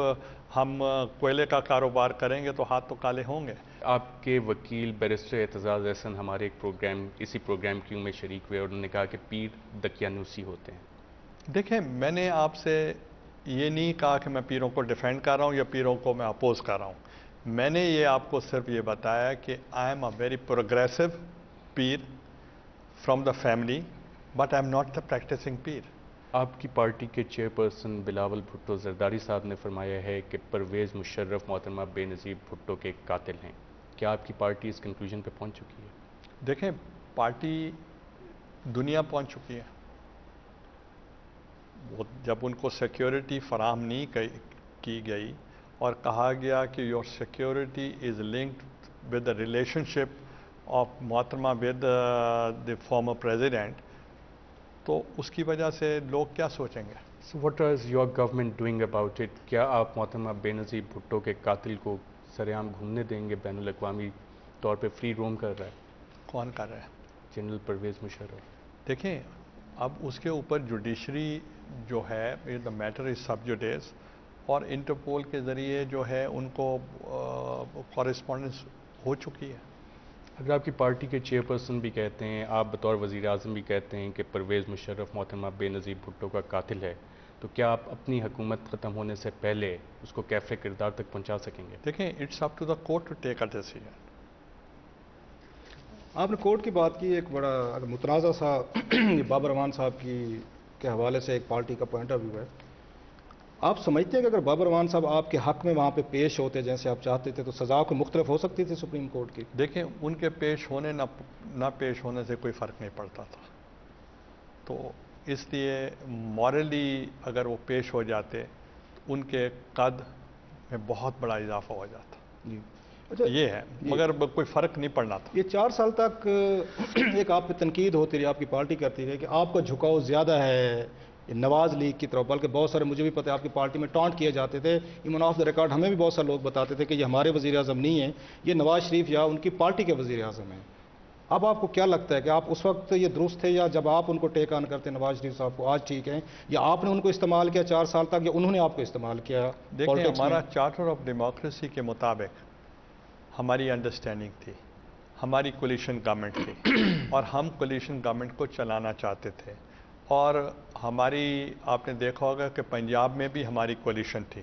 [SPEAKER 2] ہم کوئلے کا کاروبار کریں گے تو ہاتھ تو کالے ہوں گے۔
[SPEAKER 1] آپ کے وکیل بیرسٹر اعتزاز احسن ہمارے ایک پروگرام، اسی پروگرام کیوں میں شریک ہوئے، اور انہوں نے کہا کہ پیر دقیانوسی ہوتے ہیں۔
[SPEAKER 2] دیکھیں، میں نے آپ سے یہ نہیں کہا کہ میں پیروں کو ڈیفینڈ کر رہا ہوں یا پیروں کو میں اپوز کر رہا ہوں۔ میں نے یہ آپ کو صرف یہ بتایا کہ I am a very progressive پیر from the family, but I am not the practising پیر۔
[SPEAKER 1] آپ کی پارٹی کے چیئرپرسن بلاول بھٹو زرداری صاحب نے فرمایا ہے کہ پرویز مشرف محترمہ بے نظیر بھٹو کے قاتل ہیں۔ کیا آپ کی پارٹی اس کنکلوژن پہ پہنچ چکی ہے؟
[SPEAKER 2] دیکھیں، پارٹی دنیا پہنچ چکی ہے۔ وہ جب ان کو سیکیورٹی فراہم نہیں کی گئی اور کہا گیا کہ your security is linked with the relation ship of محترمہ ود دی فارمر پریزیڈنٹ، تو اس کی وجہ سے لوگ کیا سوچیں گے؟
[SPEAKER 1] So what is your government doing about it؟ کیا آپ محترمہ بے نظیر بھٹو کے قاتل کو سرعام گھومنے دیں گے؟ بین الاقوامی طور پہ فری روم کر رہا ہے
[SPEAKER 2] کون کر رہا ہے؟
[SPEAKER 1] جنرل پرویز مشرف۔
[SPEAKER 2] دیکھیں، اب اس کے اوپر جوڈیشری جو ہے، دا میٹر از سب جوڈیس، اور انٹرپول کے ذریعے جو ہے ان کو کورسپونڈنس ہو چکی ہے۔
[SPEAKER 1] اگر آپ کی پارٹی کے چیئرپرسن بھی کہتے ہیں، آپ بطور وزیر اعظم بھی کہتے ہیں کہ پرویز مشرف محترمہ بے نظیر بھٹو کا قاتل ہے، تو کیا آپ اپنی حکومت ختم ہونے سے پہلے اس کو کیفے کردار تک پہنچا سکیں گے؟
[SPEAKER 2] دیکھیں، it's up to the court to take a decision.
[SPEAKER 3] آپ نے کورٹ کی بات کی، ایک بڑا اگر متنازع سا بابر امان صاحب کے حوالے سے ایک پارٹی کا پوائنٹ آف ویو ہے۔ آپ سمجھتے ہیں کہ اگر بابر امان صاحب آپ کے حق میں وہاں پہ پیش ہوتے جیسے آپ چاہتے تھے تو سزا کو مختلف ہو سکتی تھی سپریم کورٹ کی؟
[SPEAKER 2] دیکھیں، ان کے پیش ہونے نہ پیش ہونے سے کوئی فرق نہیں پڑتا تھا، تو اس لیے مورلی اگر وہ پیش ہو جاتے تو ان کے قد میں بہت بڑا اضافہ ہو جاتا۔
[SPEAKER 3] جی
[SPEAKER 2] یہ ہے، مگر کوئی فرق نہیں پڑنا تھا۔
[SPEAKER 3] یہ 4 سال تک ایک آپ پہ تنقید ہوتی رہی، آپ کی پارٹی کرتی رہی کہ آپ کا جھکاؤ زیادہ ہے نواز لیگ کی طرف، بلکہ بہت سارے مجھے بھی پتہ ہے آپ کی پارٹی میں ٹانٹ کیے جاتے تھے، ایون آف دا ریکارڈ ہمیں بھی بہت سارے لوگ بتاتے تھے کہ یہ ہمارے وزیر اعظم نہیں ہیں، یہ نواز شریف یا ان کی پارٹی کے وزیر اعظم ہیں۔ اب آپ کو کیا لگتا ہے کہ آپ اس وقت یہ درست تھے، یا جب آپ ان کو ٹیک آن کرتے نواز شریف صاحب کو آج ٹھیک ہیں، یا آپ نے ان کو استعمال کیا 4 سال تک، یا انہوں نے آپ کو استعمال کیا؟
[SPEAKER 2] دیکھیں، ہمارا چارٹر آف ڈیموکریسی کے مطابق ہماری انڈرسٹینڈنگ تھی, ہماری کولیشن گورنمنٹ تھی اور ہم کولیشن گورنمنٹ کو چلانا چاہتے تھے. اور ہماری آپ نے دیکھا ہوگا کہ پنجاب میں بھی ہماری کولیشن تھی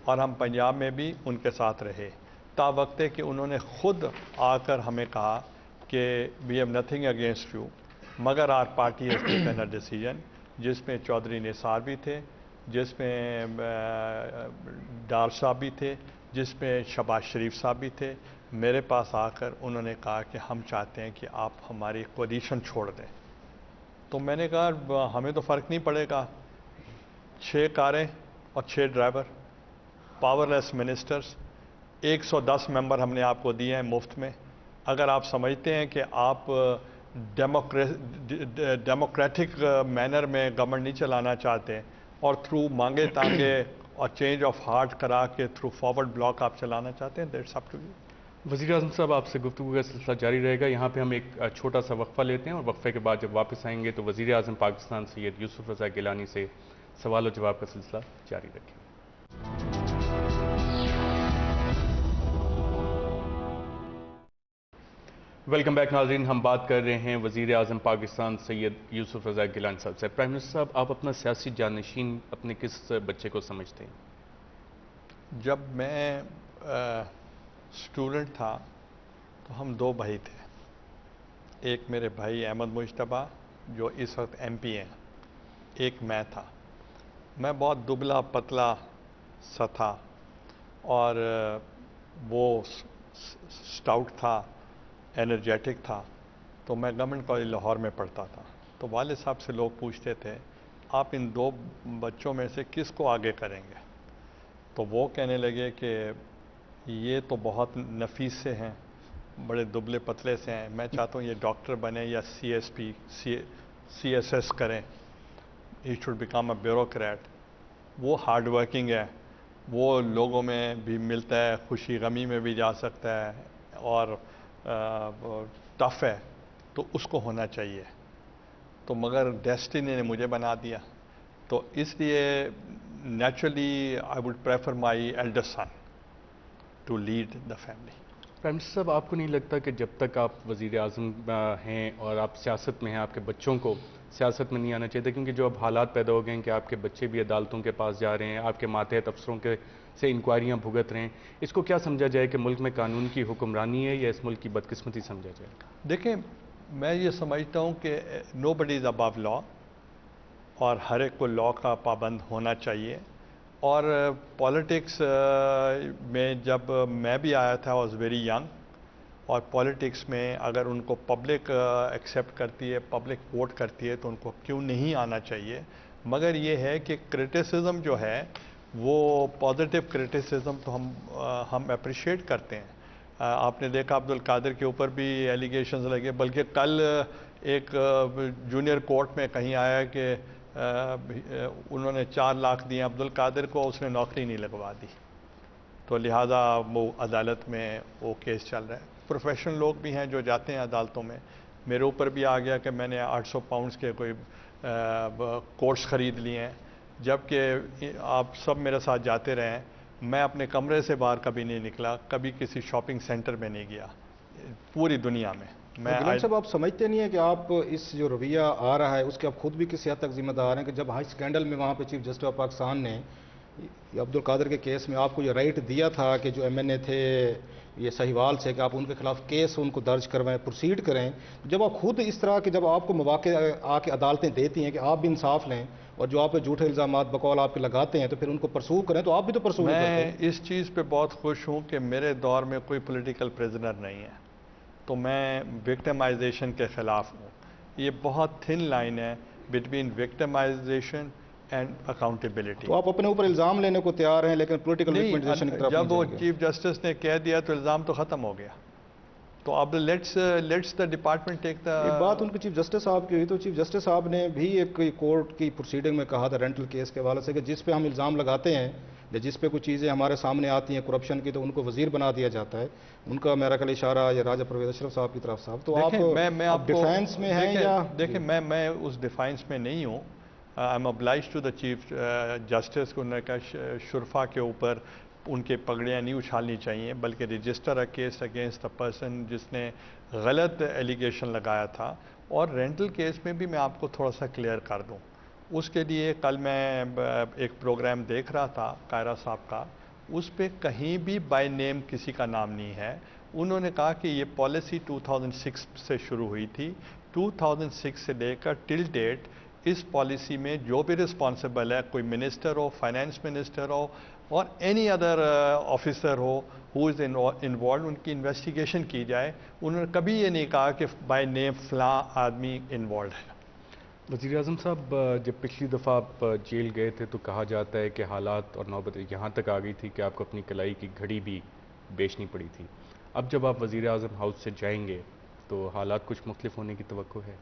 [SPEAKER 2] اور ہم پنجاب میں بھی ان کے ساتھ رہے تا وقت کہ انہوں نے خود آ کر ہمیں کہا کہ we have nothing against you مگر our party has taken a decision, جس میں چودھری نثار بھی تھے, جس میں ڈار صاحب بھی تھے, جس میں شہباز شریف صاحب بھی تھے. میرے پاس آ کر انہوں نے کہا کہ ہم چاہتے ہیں کہ آپ ہماری کولیشن چھوڑ دیں. تو میں نے کہا ہمیں تو فرق نہیں پڑے گا, 6 کاریں اور 6 ڈرائیور, پاور لیس منسٹرز, 110 ممبر ہم نے آپ کو دیے ہیں مفت میں. اگر آپ سمجھتے ہیں کہ آپ ڈیموکریٹک مینر میں گورنمنٹ نہیں چلانا چاہتے اور تھرو مانگے تانگے اور چینج آف ہارٹ کرا کے تھرو فارورڈ بلاک آپ چلانا چاہتے ہیں, دیٹس اپ ٹو یو.
[SPEAKER 1] وزیر اعظم صاحب, آپ سے گفتگو کا سلسلہ جاری رہے گا. یہاں پہ ہم ایک چھوٹا سا وقفہ لیتے ہیں اور وقفے کے بعد جب واپس آئیں گے تو وزیر اعظم پاکستان سید یوسف رضا گیلانی سے سوال و جواب کا سلسلہ جاری رکھیں. ویلکم بیک ناظرین, ہم بات کر رہے ہیں وزیر اعظم پاکستان سید یوسف رضا گیلانی صاحب سے. پرائم منسٹر صاحب, آپ اپنا سیاسی جانشین اپنے کس بچے کو سمجھتے ہیں؟
[SPEAKER 2] جب میں اسٹوڈنٹ تھا تو ہم 2 بھائی تھے. ایک میرے بھائی احمد مجتبیٰ جو اس وقت ایم پی ہیں, ایک میں تھا. میں بہت دبلا پتلا سا تھا اور وہ سٹاؤٹ تھا, انرجیٹک تھا. تو میں گورنمنٹ کالج لاہور میں پڑھتا تھا. تو والد صاحب سے لوگ پوچھتے تھے آپ ان 2 بچوں میں سے کس کو آگے کریں گے؟ تو وہ کہنے لگے کہ یہ تو بہت نفیس سے ہیں, بڑے دبلے پتلے سے ہیں, میں چاہتا ہوں یہ ڈاکٹر بنے یا سی ایس ایس کریں, he should become a bureaucrat. وہ ہارڈ ورکنگ ہے, وہ لوگوں میں بھی ملتا ہے, خوشی غمی میں بھی جا سکتا ہے اور ٹف ہے, تو اس کو ہونا چاہیے. تو مگر ڈیسٹینی نے مجھے بنا دیا, تو اس لیے naturally I would prefer my elder son to lead the family.
[SPEAKER 1] Prime minister صاحب, آپ کو نہیں لگتا کہ جب تک آپ وزیر اعظم ہیں اور آپ سیاست میں ہیں, آپ کے بچوں کو سیاست میں نہیں آنا چاہیے؟ کیونکہ جو اب حالات پیدا ہو گئے ہیں کہ آپ کے بچے بھی عدالتوں کے پاس جا رہے ہیں, آپ کے ماتحت افسروں کے سے انکوائریاں بھگت رہے ہیں, اس کو کیا سمجھا جائے کہ ملک میں قانون کی حکمرانی ہے یا اس ملک کی بدقسمتی سمجھا جائے؟
[SPEAKER 2] دیکھیں, میں یہ سمجھتا ہوں کہ نو بڈی از ابو لا اور ہر ایک کو لا کا پابند ہونا چاہیے. اور پالیٹکس میں جب میں بھی آیا تھا, واز ویری ینگ, اور پالیٹکس میں اگر ان کو پبلک ایکسیپٹ کرتی ہے, پبلک ووٹ کرتی ہے, تو ان کو کیوں نہیں آنا چاہیے. مگر یہ ہے کہ کرٹیسزم جو ہے وہ پازیٹیو کرٹیسزم تو ہم اپریشیٹ کرتے ہیں. آپ نے دیکھا عبد القادر کے اوپر بھی ایلیگیشنز لگے, بلکہ کل ایک جونیئر کورٹ میں کہیں آیا کہ انہوں نے 4 لاکھ دیے عبد القادر کو, اس نے نوکری نہیں لگوا دی. تو لہٰذا وہ عدالت میں وہ کیس چل رہا ہے. پروفیشنل لوگ بھی ہیں جو جاتے ہیں عدالتوں میں. میرے اوپر بھی آ گیا کہ میں نے 800 پاؤنڈز کے کوئی کورس خرید لیے ہیں, جبکہ آپ سب میرے ساتھ جاتے رہے ہیں. میں اپنے کمرے سے باہر کبھی نہیں نکلا, کبھی کسی شاپنگ سینٹر میں نہیں گیا پوری دنیا میں.
[SPEAKER 3] گیلانی صاحب, آپ سمجھتے نہیں ہیں کہ آپ اس جو رویہ آ رہا ہے اس کے آپ خود بھی کسی حد تک ذمہ دار ہیں کہ جب ہائی اسکینڈل میں وہاں پہ چیف جسٹس آف پاکستان نے عبد القادر کے کیس میں آپ کو یہ رائٹ دیا تھا کہ جو ایم این اے تھے یہ سہیوال سے کہ آپ ان کے خلاف کیس ان کو درج کروائیں, پروسیڈ کریں, جب آپ خود اس طرح کے جب آپ کو مواقع آ کے عدالتیں دیتی ہیں کہ آپ بھی انصاف لیں اور جو آپ پہ جھوٹے الزامات بقول آپ کے لگاتے ہیں تو پھر ان کو پرسو کریں, تو آپ بھی تو پرسو کرتے ہیں.
[SPEAKER 2] میں اس چیز پہ بہت خوش ہوں کہ میرے دور میں کوئی پولیٹیکل پریزنر نہیں ہے, تو میں وکٹمائزیشن کے خلاف ہوں. یہ بہت تھن لائن ہے بٹوین وکٹمائزیشن اینڈ اکاؤنٹیبلٹی.
[SPEAKER 3] تو آپ اپنے اوپر الزام لینے کو تیار ہیں لیکن پولیٹیکل وکٹمائزیشن کی طرف
[SPEAKER 2] جب
[SPEAKER 3] نہیں
[SPEAKER 2] وہ
[SPEAKER 3] جائیں گے.
[SPEAKER 2] چیف جسٹس نے کہہ دیا تو الزام تو ختم ہو گیا. تو اب لیٹس دا ڈپارٹمنٹ ٹیک دا.
[SPEAKER 3] ایک بات ان کے چیف جسٹس صاحب کی ہوئی تو چیف جسٹس صاحب نے بھی ایک کورٹ کی پروسیڈنگ میں کہا تھا رینٹل کیس کے حوالے سے کہ جس پہ ہم الزام لگاتے ہیں یا جس پہ کچھ چیزیں ہمارے سامنے آتی ہیں کرپشن کی تو ان کو وزیر بنا دیا جاتا ہے. ان کا میرا کل اشارہ یا راجہ پرویز اشرف صاحب کی طرف صاحب. تو آپ ڈیفینس میں ہیں یا؟
[SPEAKER 2] دیکھیں, میں اس ڈیفینس میں نہیں ہوں. I am obliged to the chief justice کو, انہوں نے کہا شرفا کے اوپر ان کے پگڑیاں نہیں اچھالنی چاہیے، بلکہ register a case against the person جس نے غلط ایلیگیشن لگایا تھا. اور رینٹل کیس میں بھی میں آپ کو تھوڑا سا کلیئر کر دوں. اس کے لیے کل میں ایک پروگرام دیکھ رہا تھا قائرہ صاحب کا، اس پہ کہیں بھی بائی نیم کسی کا نام نہیں ہے. انہوں نے کہا کہ یہ پالیسی 2006 سے شروع ہوئی تھی. 2006 سے لے کر ٹل ڈیٹ اس پالیسی میں جو بھی رسپانسبل ہے، کوئی منسٹر ہو، فائنانس منسٹر ہو اور اینی ادر آفیسر ہو ہو از انوالوڈ، ان کی انویسٹیگیشن کی جائے. انہوں نے کبھی یہ نہیں کہا کہ بائی نیم فلاں آدمی انوالوڈ ہے.
[SPEAKER 1] وزیر اعظم صاحب، جب پچھلی دفعہ آپ جیل گئے تھے تو کہا جاتا ہے کہ حالات اور نوبت یہاں تک آ گئی تھی کہ آپ کو اپنی کلائی کی گھڑی بھی بیچنی پڑی تھی. اب جب آپ وزیر اعظم ہاؤس سے جائیں گے تو حالات کچھ مختلف ہونے کی توقع ہے؟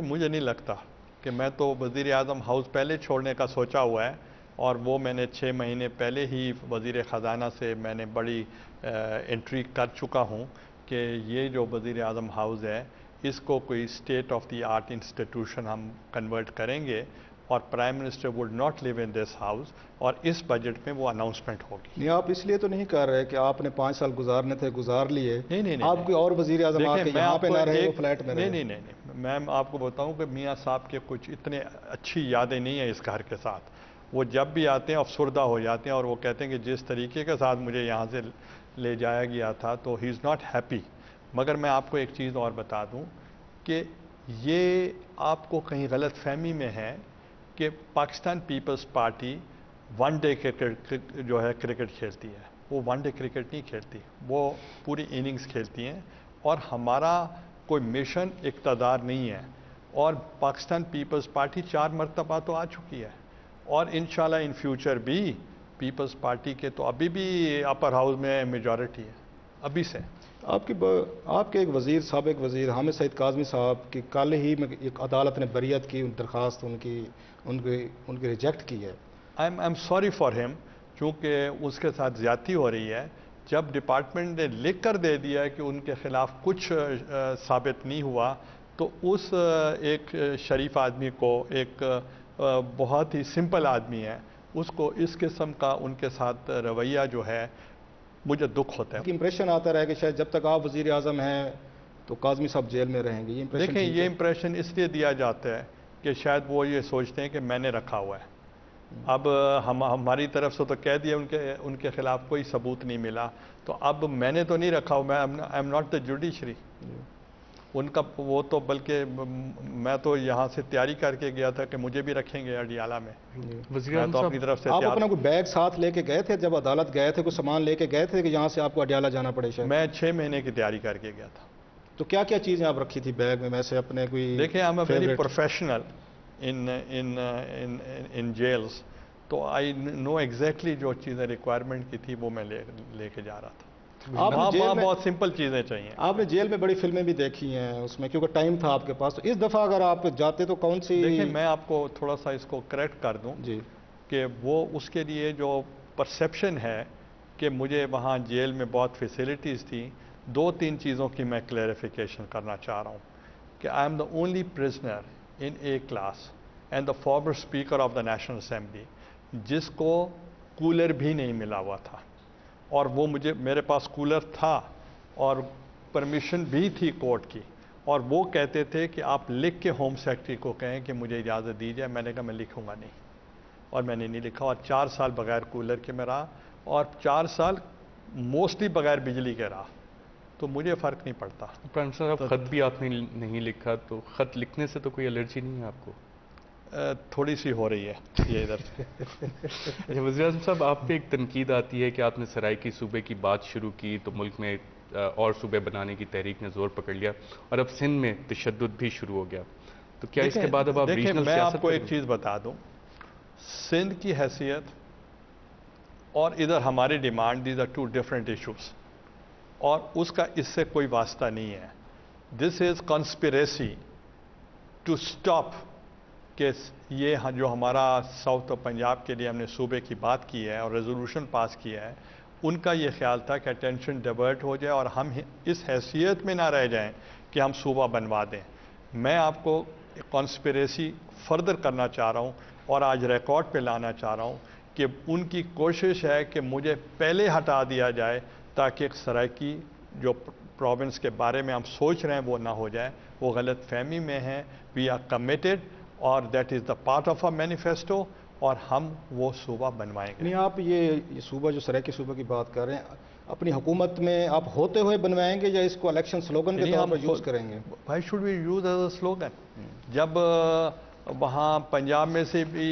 [SPEAKER 2] مجھے نہیں لگتا کہ میں تو وزیر اعظم ہاؤس پہلے چھوڑنے کا سوچا ہوا ہے، اور وہ میں نے 6 مہینے پہلے ہی وزیر خزانہ سے میں نے بڑی انٹری کر چکا ہوں کہ یہ جو وزیر اعظم ہاؤس ہے اس کو کوئی state of the art institution ہم کنورٹ کریں گے، اور prime minister would not live in this house, اور اس بجٹ میں وہ اناؤنسمنٹ ہوگی.
[SPEAKER 3] نہیں، آپ اس لیے تو نہیں کر رہے کہ آپ نے 5 سال گزارنے تھے، گزار لیے.
[SPEAKER 2] نہیں
[SPEAKER 3] آپ کوئی اور وزیر اعظم آ کے
[SPEAKER 2] دیکھیں، میں
[SPEAKER 3] یہاں
[SPEAKER 2] آپ
[SPEAKER 3] پہ
[SPEAKER 2] کو
[SPEAKER 3] نہ رہے، وہ
[SPEAKER 2] ایک
[SPEAKER 3] فلیٹ میں رہے.
[SPEAKER 2] نہیں میں آپ کو بتاؤں کہ میاں صاحب کے کچھ اتنے اچھی یادیں نہیں ہیں اس گھر کے ساتھ. وہ جب بھی آتے ہیں افسردہ ہو جاتے ہیں، اور وہ کہتے ہیں کہ جس طریقے کے ساتھ مجھے یہاں سے لے جایا گیا تھا تو ہی از ناٹ ہیپی. مگر میں آپ کو ایک چیز اور بتا دوں کہ یہ آپ کو کہیں غلط فہمی میں ہے کہ Pakistan Peoples Party one day cricket جو ہے کرکٹ کھیلتی ہے. وہ ون ڈے کرکٹ نہیں کھیلتی، وہ پوری اننگز کھیلتی ہیں. اور ہمارا کوئی مشن اقتدار نہیں ہے، اور پاکستان پیپلز پارٹی 4 مرتبہ تو آ چکی ہے، اور انشاءاللہ ان فیوچر بھی پیپلز پارٹی کے تو ابھی بھی اپر ہاؤس میں میجورٹی ہے ابھی سے.
[SPEAKER 3] آپ کے ایک وزیر، سابق وزیر حامد سعید کاظمی صاحب کی کل ہی میں ایک عدالت نے بریت کی، درخواست ان کی ریجیکٹ کی ہے.
[SPEAKER 2] I am sorry for him, چونکہ اس کے ساتھ زیادتی ہو رہی ہے. جب ڈپارٹمنٹ نے لکھ کر دے دیا کہ ان کے خلاف کچھ ثابت نہیں ہوا، تو اس ایک شریف آدمی کو، ایک بہت ہی سمپل آدمی ہے، اس کو اس قسم کا ان کے ساتھ رویہ جو ہے مجھے دکھ ہوتا ہے.
[SPEAKER 3] امپریشن آتا رہا کہ شاید جب تک آپ وزیر اعظم ہیں تو کاظمی صاحب جیل میں رہیں گے. یہ امپریشن
[SPEAKER 2] دیکھیں، یہ امپریشن اس لیے دیا جاتا ہے کہ شاید وہ یہ سوچتے ہیں کہ میں نے رکھا ہوا ہے. اب ہماری طرف سے تو کہہ دیا ان کے خلاف کوئی ثبوت نہیں ملا، تو اب میں نے تو نہیں رکھا ہوا، I am not the judiciary. ان کا وہ تو، بلکہ میں تو یہاں سے تیاری کر کے گیا تھا کہ مجھے بھی رکھیں گے اڈیالہ میں.
[SPEAKER 1] وزیر
[SPEAKER 2] میں
[SPEAKER 1] اعظم
[SPEAKER 2] تو
[SPEAKER 1] صاحب،
[SPEAKER 2] اپنی طرف سے
[SPEAKER 3] آپ اپنا کوئی بیگ ساتھ لے کے گئے تھے جب عدالت گئے تھے؟ کوئی سامان لے کے گئے تھے کہ یہاں سے آپ کو اڈیالہ جانا پڑے؟ شاید
[SPEAKER 2] میں 6 مہینے کی تیاری کر کے گیا تھا.
[SPEAKER 3] تو کیا کیا چیزیں آپ رکھی تھی بیگ میں؟ میں سے اپنے کوئی
[SPEAKER 2] دیکھیں، آئی am a very
[SPEAKER 3] favorite-
[SPEAKER 2] professional in jealous, تو آئی نو ایگزیکٹلی جو چیزیں ریکوائرمنٹ کی تھی وہ میں لے کے جا رہا تھا.
[SPEAKER 3] آپ نے جیل
[SPEAKER 2] وہاں
[SPEAKER 3] میں-
[SPEAKER 2] بہت سمپل چیزیں چاہیے.
[SPEAKER 3] آپ نے جیل میں بڑی فلمیں بھی دیکھی ہیں اس میں، کیونکہ ٹائم تھا آپ کے پاس. تو اس دفعہ اگر آپ جاتے تو کون سی؟
[SPEAKER 2] دیکھیں، میں آپ کو تھوڑا سا اس کو کریکٹ کر دوں
[SPEAKER 3] جی
[SPEAKER 2] کہ وہ اس کے لیے جو پرسیپشن ہے کہ مجھے وہاں جیل میں بہت فیسلٹیز تھیں، 2-3 چیزوں کی میں کلیریفیکیشن کرنا چاہ رہا ہوں کہ I am the only prisoner in A class and the former speaker of the national assembly جس کو کولر بھی نہیں ملا ہوا تھا. اور وہ میرے پاس کولر تھا اور پرمیشن بھی تھی کورٹ کی، اور وہ کہتے تھے کہ آپ لکھ کے ہوم سیکرٹری کو کہیں کہ مجھے اجازت دی جائے. میں نے کہا میں لکھوں گا نہیں، اور میں نے نہیں لکھا، اور 4 سال بغیر کولر کے میں رہا، اور 4 سال موسٹلی بغیر بجلی کے رہا. تو مجھے فرق نہیں پڑتا.
[SPEAKER 1] پرائم منسٹر صاحب، خط بھی آپ نے نہیں لکھا، تو خط لکھنے سے تو کوئی الرجی نہیں ہے آپ کو؟
[SPEAKER 2] تھوڑی سی ہو رہی ہے یہ ادھر سے.
[SPEAKER 1] اچھا وزیر اعظم صاحب، آپ پہ ایک تنقید آتی ہے کہ آپ نے سرائیکی صوبے کی بات شروع کی تو ملک میں اور صوبے بنانے کی تحریک نے زور پکڑ لیا، اور اب سندھ میں تشدد بھی شروع ہو گیا. تو کیا اس کے بعد اب آپ
[SPEAKER 2] دیکھیں،
[SPEAKER 1] ریجنل
[SPEAKER 2] میں آپ
[SPEAKER 1] سیاست
[SPEAKER 2] کو ایک
[SPEAKER 1] کریں گے؟
[SPEAKER 2] چیز بتا دوں. سندھ کی حیثیت اور ادھر ہماری demand, these are 2 different issues, اور اس کا اس سے کوئی واسطہ نہیں ہے. This is conspiracy to stop کہ یہ جو ہمارا ساؤتھ اور پنجاب کے لیے ہم نے صوبے کی بات کی ہے اور ریزولوشن پاس کیا ہے، ان کا یہ خیال تھا کہ اٹینشن ڈائیورٹ ہو جائے اور ہم اس حیثیت میں نہ رہ جائیں کہ ہم صوبہ بنوا دیں. میں آپ کو کانسپریسی فردر کرنا چاہ رہا ہوں اور آج ریکارڈ پہ لانا چاہ رہا ہوں کہ ان کی کوشش ہے کہ مجھے پہلے ہٹا دیا جائے تاکہ ایک سرائکی جو پروونس کے بارے میں ہم سوچ رہے ہیں وہ نہ ہو جائے. وہ غلط فہمی میں ہیں. وی آر کمیٹڈ اور that is the part of a manifesto, اور ہم وہ صوبہ بنوائیں گے.
[SPEAKER 3] نہیں آپ یہ صوبہ جو سرائکی صوبہ کی بات کر رہے ہیں اپنی حکومت میں آپ ہوتے ہوئے بنوائیں گے یا اس کو الیکشن سلوگن کے طور پر یوز کریں گے؟
[SPEAKER 2] Why should we use as a slogan? جب وہاں پنجاب میں سے بھی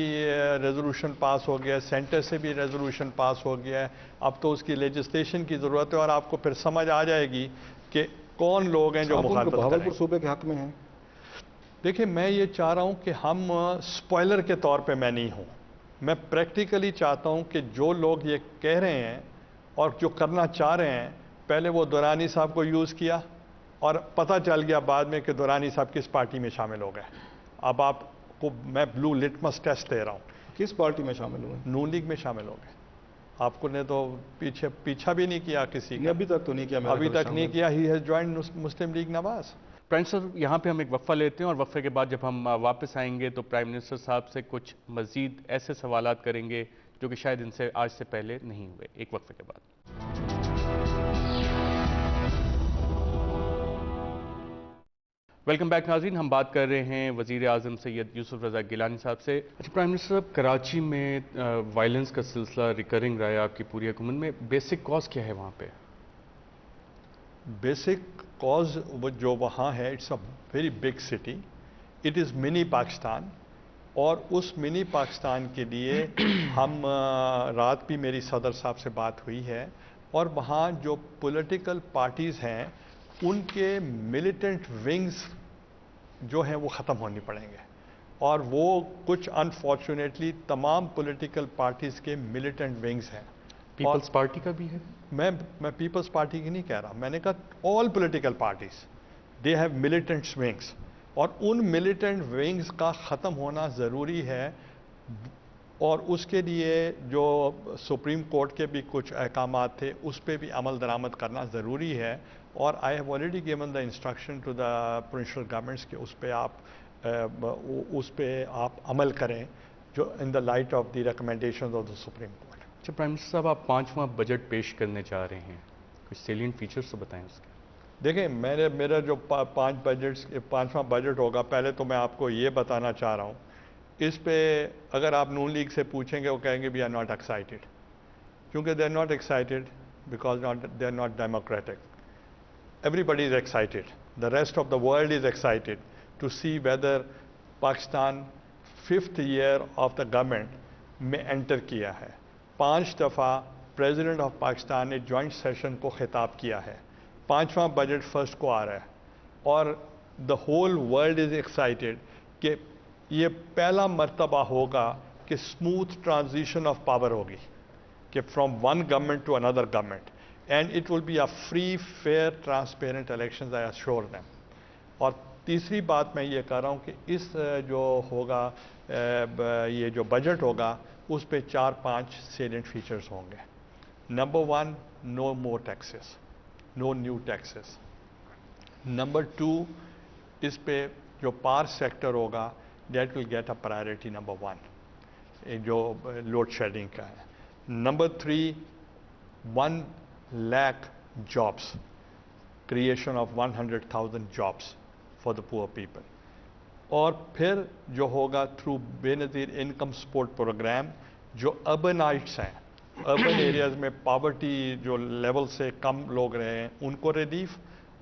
[SPEAKER 2] ریزولوشن پاس ہو گیا, سینٹر سے بھی ریزولوشن پاس ہو گیا ہے, اب تو اس کی لیجسلیشن کی ضرورت ہے, اور آپ کو پھر سمجھ آ جائے گی کہ کون لوگ ہیں جو مخالفت کریں.
[SPEAKER 3] بہاولپور صوبے کے حق میں ہیں.
[SPEAKER 2] دیکھیں میں یہ چاہ رہا ہوں کہ ہم اسپوائلر کے طور پہ میں نہیں ہوں. میں پریکٹیکلی چاہتا ہوں کہ جو لوگ یہ کہہ رہے ہیں اور جو کرنا چاہ رہے ہیں, پہلے وہ دورانی صاحب کو یوز کیا اور پتہ چل گیا بعد میں کہ دورانی صاحب کس پارٹی میں شامل ہو گئے. اب آپ کو میں بلو لٹمس ٹیسٹ دے رہا ہوں.
[SPEAKER 3] کس پارٹی میں شامل ہوئے؟
[SPEAKER 2] نون لیگ میں شامل ہو گئے. آپ کو نے تو پیچھا بھی نہیں کیا کسی کا.
[SPEAKER 3] ابھی تک تو نہیں کیا.
[SPEAKER 2] ابھی تک نہیں کیا. He has joined Muslim league Nawaz.
[SPEAKER 1] Prime minister یہاں پہ ہم ایک وقفہ لیتے ہیں اور وقفے کے بعد جب ہم واپس آئیں گے تو پرائم منسٹر صاحب سے کچھ مزید ایسے سوالات کریں گے جو کہ شاید ان سے آج سے پہلے نہیں ہوئے. ایک وقفے کے بعد. ویلکم بیک ناظرین, ہم بات کر رہے ہیں وزیر اعظم سید یوسف رضا گیلانی صاحب سے. اچھا پرائم منسٹر صاحب, کراچی میں وائلنس کا سلسلہ ریکرنگ رہا ہے آپ کی پوری حکومت میں. بیسک کاز کیا ہے وہاں پہ؟
[SPEAKER 2] بیسک کاز جو وہاں ہے, it's a very big city, it is mini Pakistan, اور اس منی پاکستان کے لیے ہم رات بھی میری صدر صاحب سے بات ہوئی ہے, اور وہاں جو پولیٹیکل پارٹیز ہیں ان کے ملیٹنٹ ونگز جو ہیں وہ ختم ہونی پڑیں گے, اور وہ کچھ انفارچونیٹلی تمام پولیٹیکل پارٹیز کے ملیٹنٹ ونگز ہیں.
[SPEAKER 1] پیپلز پارٹی کا بھی ہے؟
[SPEAKER 2] میں پیپلز پارٹی کی نہیں کہہ رہا, میں نے کہا all political parties they have militant wings, اور ان ملیٹنٹ ونگز کا ختم ہونا ضروری ہے. اور اس کے لیے جو سپریم کورٹ کے بھی کچھ احکامات تھے اس پہ بھی عمل درآمد کرنا ضروری ہے, اور I have already given the instruction to the provincial governments کہ اس پہ آپ عمل کریں جو in the light of the recommendations of the supreme court.
[SPEAKER 1] اچھا پرائم منسٹر صاحب, آپ 5واں بجٹ پیش کرنے جا رہے ہیں, کچھ سیلینٹ فیچرز تو بتائیں اس کے.
[SPEAKER 2] دیکھیں میرا جو 5واں بجٹ ہوگا, پہلے تو میں آپ کو یہ بتانا چاہ رہا ہوں, اس پہ اگر آپ نون لیگ سے پوچھیں گے وہ کہیں گے وی آر ناٹ ایکسائٹیڈ, کیونکہ they are not excited because they are not democratic. Everybody is excited. The rest of the world is excited to see whether Pakistan 5th year of the government میں inter کیا ہے. 5 دفعہ president of Pakistan نے joint session کو خطاب کیا ہے. 5واں budget first کو آ رہا ہے, اور the whole world is excited کہ یہ پہلا مرتبہ ہوگا کہ اسموتھ ٹرانزیشن آف پاور ہوگی, کہ from one government to another government, and it will be a free, fair, transparent elections, I assure them. اور تیسری بات میں یہ کہہ رہا ہوں کہ اس جو ہوگا یہ جو بجٹ ہوگا اس پہ 4-5 سیلنٹ فیچرز ہوں گے. Number 1, no more taxes, no new taxes. Number 2, اس پہ جو پاور سیکٹر ہوگا that will get a priority number 1 جو لوڈ شیڈنگ کا ہے. Number 3, 1 lakh jobs, creation of 100,000 jobs for the poor people. اور پھر جو ہوگا تھرو بے نظیر انکم سپورٹ پروگرام, جو اربنائٹس ہیں, اربن ایریاز میں پاورٹی جو لیول سے کم لوگ رہے ہیں ان کو ریلیف,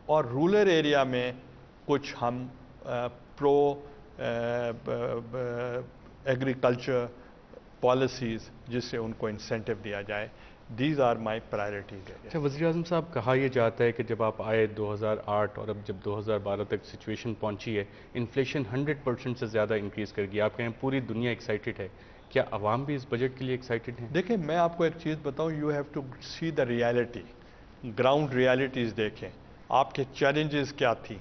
[SPEAKER 2] اور رورل ایریا میں کچھ ہم پرو ایگریکلچر پالیسیز جس سے ان کو انسینٹیو دیا جائے. These are my priorities.
[SPEAKER 1] اچھا وزیر اعظم صاحب, کہا یہ جاتا ہے کہ جب آپ آئے 2008 اور اب جب 2012 تک سچویشن پہنچی ہے, انفلیشن 100% سے زیادہ انکریز کر گیا. آپ کہیں پوری دنیا ایکسائٹیڈ ہے, کیا عوام بھی اس بجٹ کے لیے ایکسائٹیڈ ہیں؟
[SPEAKER 2] دیکھیں میں آپ کو ایک چیز بتاؤں, you have to see the reality, ground realities دیکھیں. آپ کے چیلنجز کیا تھی؟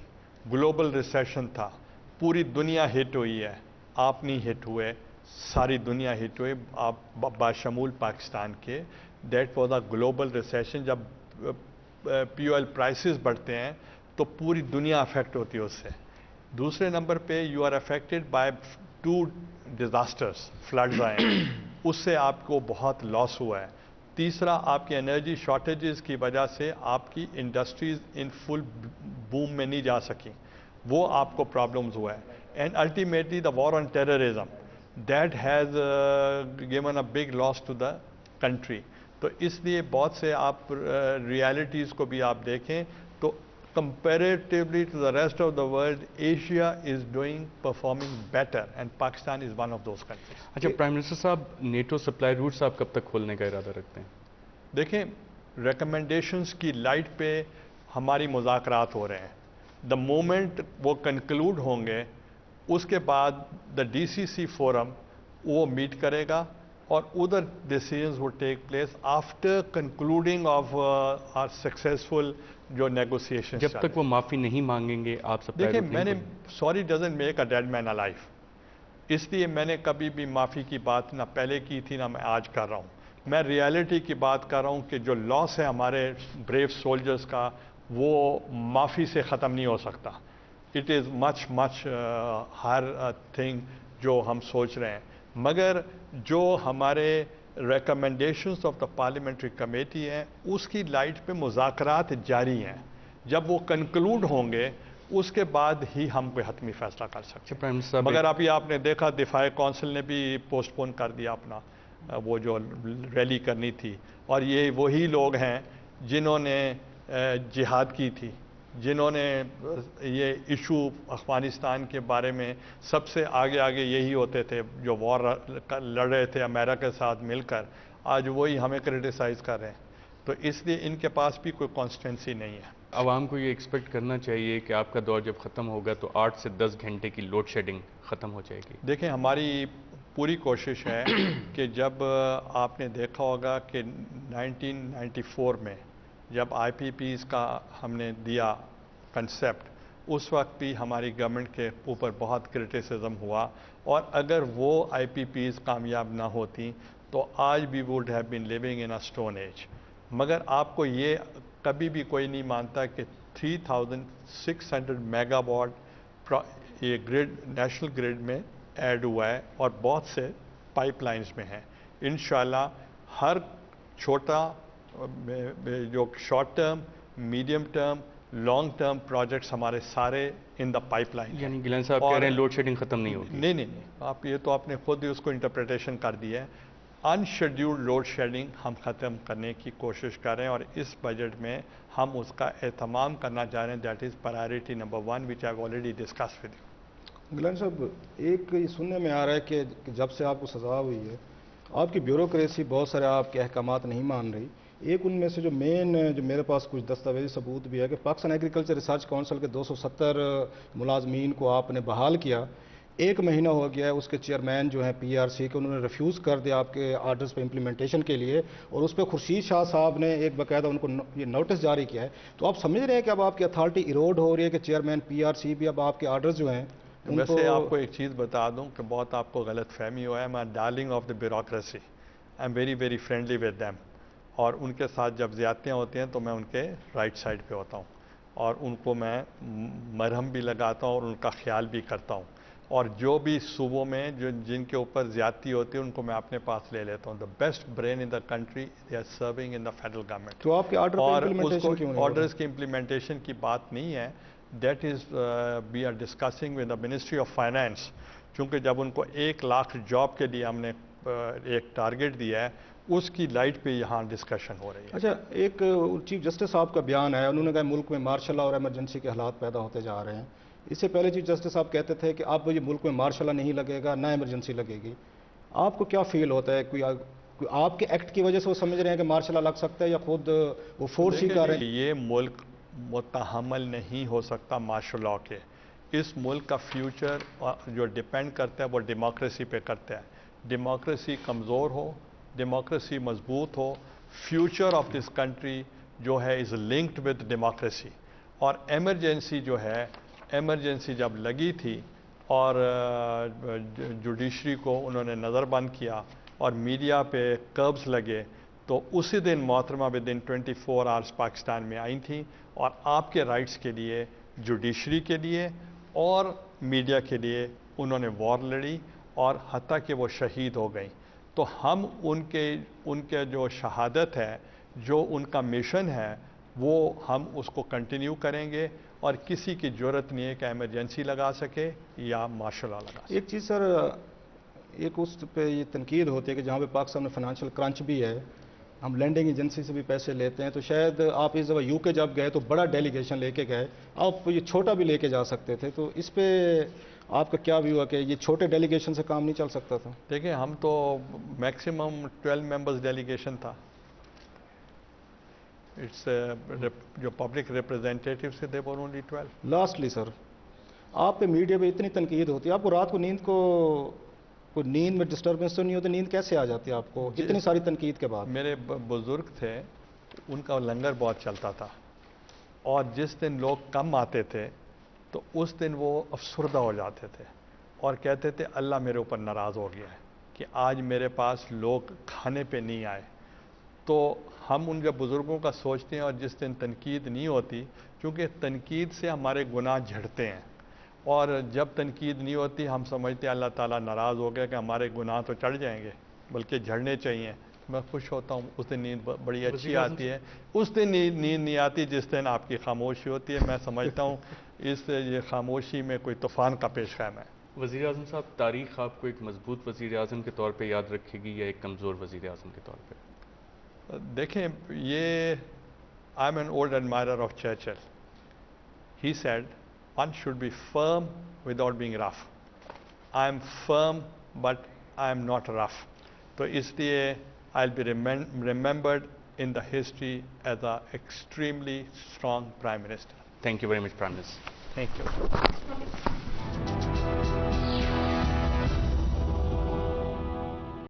[SPEAKER 2] گلوبل ریسیشن تھا, پوری دنیا ہٹ ہوئی ہے, آپ نہیں ہٹ ہوئے, ساری دنیا ہٹ ہوئے آپ باشمول پاکستان کے. That was a global recession. جب پی او ایل پرائسز بڑھتے ہیں تو پوری دنیا افیکٹ ہوتی ہے اس سے. دوسرے نمبر پہ you are affected by 2 disasters, floods آئے, اس سے آپ کو بہت لاس ہوا ہے. تیسرا آپ کی انرجی شارٹیجز کی وجہ سے آپ کی انڈسٹریز ان فل بوم میں نہیں جا سکیں, وہ آپ کو پرابلمز ہوا ہے. And ultimately the war on terrorism that has given a big loss to the country. تو اس لیے بہت سے آپ ریالٹیز کو بھی آپ دیکھیں تو comparatively to the rest of the world, Asia is performing better, and Pakistan is one of those countries.
[SPEAKER 1] اچھا پرائم منسٹر صاحب, نیٹو سپلائی روٹس آپ کب تک کھولنے کا ارادہ رکھتے ہیں؟
[SPEAKER 2] دیکھیں, ریکمنڈیشنز کی لائٹ پہ ہماری مذاکرات ہو رہے ہیں. دا مومنٹ وہ کنکلوڈ ہوں گے, اس کے بعد the D C C forum وہ میٹ کرے گا اور ادھر ڈیسیجنز وہ take place after concluding of our successful جو نیگوسیشن.
[SPEAKER 1] جب تک وہ معافی نہیں مانگیں گے آپ سپلائی
[SPEAKER 2] دیکھیں,
[SPEAKER 1] روٹ
[SPEAKER 2] میں نے
[SPEAKER 1] نہیں
[SPEAKER 2] sorry doesn't make a dead man alive, اس لیے میں نے کبھی بھی معافی کی بات نہ پہلے کی تھی نہ میں آج کر رہا ہوں. میں ریالٹی کی بات کر رہا ہوں کہ جو لاس ہے ہمارے بریو سولجرز کا وہ معافی سے ختم نہیں ہو سکتا. It is much Hare thing جو ہم سوچ رہے ہیں. مگر جو ہمارے recommendations of the parliamentary committee ہیں اس کی لائٹ پہ مذاکرات جاری ہیں. جب وہ کنکلوڈ ہوں گے اس کے بعد ہی ہم کوئی حتمی فیصلہ کر سکتے ہیں.
[SPEAKER 1] پرائم منسٹر صاحب
[SPEAKER 2] مگر ابھی آپ نے دیکھا دفاع کونسل نے بھی پوسٹ پون کر دیا اپنا وہ جو ریلی کرنی تھی, اور یہ وہی لوگ ہیں جنہوں نے جہاد کی تھی, جنہوں نے یہ ایشو افغانستان کے بارے میں سب سے آگے یہی ہوتے تھے جو وار لڑ رہے تھے امریکہ کے ساتھ مل کر, آج وہی ہمیں کرٹیسائز کر رہے ہیں. تو اس لیے ان کے پاس بھی کوئی کانسٹینسی نہیں ہے.
[SPEAKER 1] عوام کو یہ ایکسپیکٹ کرنا چاہیے کہ آپ کا دور جب ختم ہوگا تو 8 سے 10 گھنٹے کی لوڈ شیڈنگ ختم ہو جائے گی.
[SPEAKER 2] دیکھیں, ہماری پوری کوشش ہے کہ جب آپ نے دیکھا ہوگا کہ 1994 میں جب آئی پی پیز کا ہم نے دیا کنسیپٹ, اس وقت بھی ہماری گورنمنٹ کے اوپر بہت کرٹیسزم ہوا, اور اگر وہ آئی پی پیز کامیاب نہ ہوتی تو آج بھی would have been living in a stone age. مگر آپ کو یہ کبھی بھی کوئی نہیں مانتا کہ 3600 میگا واٹ یہ گریڈ نیشنل گریڈ میں ایڈ ہوا ہے اور بہت سے پائپ لائنز میں ہیں. انشاءاللہ ہر چھوٹا جو short term, medium term, long term projects ہمارے سارے ان دا پائپ لائن.
[SPEAKER 1] یعنی گیلان صاحب کہہ رہے ہیں لوڈ شیڈنگ ختم نہیں ہوگی؟
[SPEAKER 2] نہیں, آپ یہ تو آپ نے خود ہی اس کو انٹرپریٹیشن کر دی ہے. ان شیڈیولڈ لوڈ شیڈنگ ہم ختم کرنے کی کوشش کر رہے ہیں, اور اس بجٹ میں ہم اس کا اہتمام کرنا چاہ رہے ہیں. That is priority number 1 which I have already discuss with you.
[SPEAKER 3] Gilani صاحب, ایک یہ سننے میں آ رہا ہے کہ جب سے آپ کو سزا ہوئی ہے آپ کی بیوروکریسی بہت سارے آپ کے احکامات نہیں مان رہی. ایک ان میں سے جو مین جو میرے پاس کچھ دستاویزی ثبوت بھی ہے کہ پاکستان ایگریکلچر ریسرچ کونسل کے 270 ملازمین کو آپ نے بحال کیا, 1 مہینہ ہو گیا ہے, اس کے چیئرمین جو ہیں پی آر سی کے انہوں نے ریفیوز کر دیا آپ کے آرڈرز پہ امپلیمنٹیشن کے لیے, اور اس پہ خورشید شاہ صاحب نے ایک باقاعدہ ان کو یہ نوٹس جاری کیا ہے. تو آپ سمجھ رہے ہیں کہ اب آپ کی اتھارٹی ایروڈ ہو رہی ہے کہ چیئرمین پی آر سی بھی اب آپ کے آرڈرز جو ہیں
[SPEAKER 2] ویسے آپ کو ایک چیز بتا دوں کہ بہت آپ کو غلط فہمی ہوا ہے. میں darling of the bureaucracy, I am very very friendly with them, اور ان کے ساتھ جب زیادتیاں ہوتی ہیں تو میں ان کے رائٹ سائڈ پہ ہوتا ہوں, اور ان کو میں مرہم بھی لگاتا ہوں اور ان کا خیال بھی کرتا ہوں. اور جو بھی صوبوں میں جن کے اوپر زیادتی ہوتی ہے ان کو میں اپنے پاس لے لیتا ہوں. The best brain in the country they are serving in the federal government.
[SPEAKER 3] تو آپ کے آرڈر
[SPEAKER 2] اور اس کو آرڈرز کی امپلیمنٹیشن کی بات نہیں ہے. That is we are discussing with the ministry of finance, چونکہ جب ان کو 1 لاکھ جاب کے لیے ہم نے ایک ٹارگیٹ دیا ہے, اس کی لائٹ پہ یہاں ڈسکشن ہو رہی ہے.
[SPEAKER 3] اچھا, ایک چیف جسٹس صاحب کا بیان ہے, انہوں نے کہا ملک میں مارشل لا اور ایمرجنسی کے حالات پیدا ہوتے جا رہے ہیں. اس سے پہلے چیف جسٹس صاحب کہتے تھے کہ اب یہ ملک میں مارشل لا نہیں لگے گا, نہ ایمرجنسی لگے گی. آپ کو کیا فیل ہوتا ہے, کوئی آپ کے ایکٹ کی وجہ سے وہ سمجھ رہے ہیں کہ مارشل لا لگ سکتا ہے, یا خود وہ فورس ہی کر رہے ہیں؟
[SPEAKER 2] یہ ملک متحمل نہیں ہو سکتا مارشل لا کے. اس ملک کا فیوچر جو ڈیپینڈ کرتا ہے وہ ڈیموکریسی پہ کرتا ہے. ڈیموکریسی کمزور ہو, ڈیموکریسی مضبوط ہو, فیوچر آف دس کنٹری جو ہے از لنکڈ ود ڈیموکریسی. اور ایمرجنسی جو ہے, ایمرجنسی جب لگی تھی اور جوڈیشری کو انہوں نے نظر بند کیا اور میڈیا پہ کربز لگے, تو اسی دن محترمہ ودن 24 آورس پاکستان میں آئی تھیں اور آپ کے رائٹس کے لیے, جوڈیشری کے لیے اور میڈیا کے لیے انہوں نے وار لڑی, اور حتیٰ کہ وہ شہید ہو گئیں. تو ہم ان کے جو شہادت ہے، جو ان کا مشن ہے، وہ ہم اس کو کنٹینیو کریں گے، اور کسی کی ضرورت نہیں ہے کہ ایمرجنسی لگا سکے یا مارشل لا لگا سکے۔
[SPEAKER 3] ایک چیز سر، ایک اس پہ یہ تنقید ہوتی ہے کہ جہاں پہ پاکستان میں فائنینشیل کرنچ بھی ہے، ہم لینڈنگ ایجنسی سے بھی پیسے لیتے ہیں، تو شاید آپ اس دفعہ یو کے جب گئے تو بڑا ڈیلیگیشن لے کے گئے، آپ یہ چھوٹا بھی لے کے جا سکتے تھے، تو اس پہ آپ کا کیا ویو ہے کہ یہ چھوٹے ڈیلیگیشن سے کام نہیں چل سکتا تھا؟
[SPEAKER 2] دیکھیں، ہم تو میکسیمم 12 ممبرز ڈیلیگیشن تھا۔ اٹس جو پبلک ریپرزینٹیٹیوز تھے وہ اونلی 12۔
[SPEAKER 3] لاسٹلی سر، آپ پہ میڈیا پہ اتنی تنقید ہوتی ہے، آپ کو رات کو کوئی نیند میں ڈسٹربنس تو نہیں ہوتی؟ نیند کیسے آ جاتی ہے آپ کو اتنی ساری تنقید کے بعد؟
[SPEAKER 2] میرے بزرگ تھے، ان کا لنگر بہت چلتا تھا، اور جس دن لوگ کم آتے تھے تو اس دن وہ افسردہ ہو جاتے تھے اور کہتے تھے اللہ میرے اوپر ناراض ہو گیا ہے کہ آج میرے پاس لوگ کھانے پہ نہیں آئے۔ تو ہم ان کے بزرگوں کا سوچتے ہیں، اور جس دن تنقید نہیں ہوتی، کیونکہ تنقید سے ہمارے گناہ جھڑتے ہیں، اور جب تنقید نہیں ہوتی ہم سمجھتے ہیں اللہ تعالیٰ ناراض ہو گیا کہ ہمارے گناہ تو چڑھ جائیں گے، بلکہ جھڑنے چاہیے۔ میں خوش ہوتا ہوں، اس دن نیند بڑی اچھی آتی ہے۔ اس دن نیند نہیں آتی جس دن آپ کی خاموشی ہوتی ہے۔ میں سمجھتا ہوں یہ خاموشی میں کوئی طوفان کا پیش خیم ہے۔
[SPEAKER 1] وزیر اعظم صاحب، تاریخ آپ کو ایک مضبوط وزیر اعظم کے طور پہ یاد رکھے گی یا ایک کمزور وزیر اعظم کے طور پہ؟
[SPEAKER 2] دیکھیں، یہ I am an old admirer of Churchill. He said one should be firm without being rough. I am firm but I am not rough. تو اس لیے I'll be remembered in the history as an extremely strong Prime Minister.
[SPEAKER 1] Thank you very much, Prime Minister.
[SPEAKER 2] Thank you.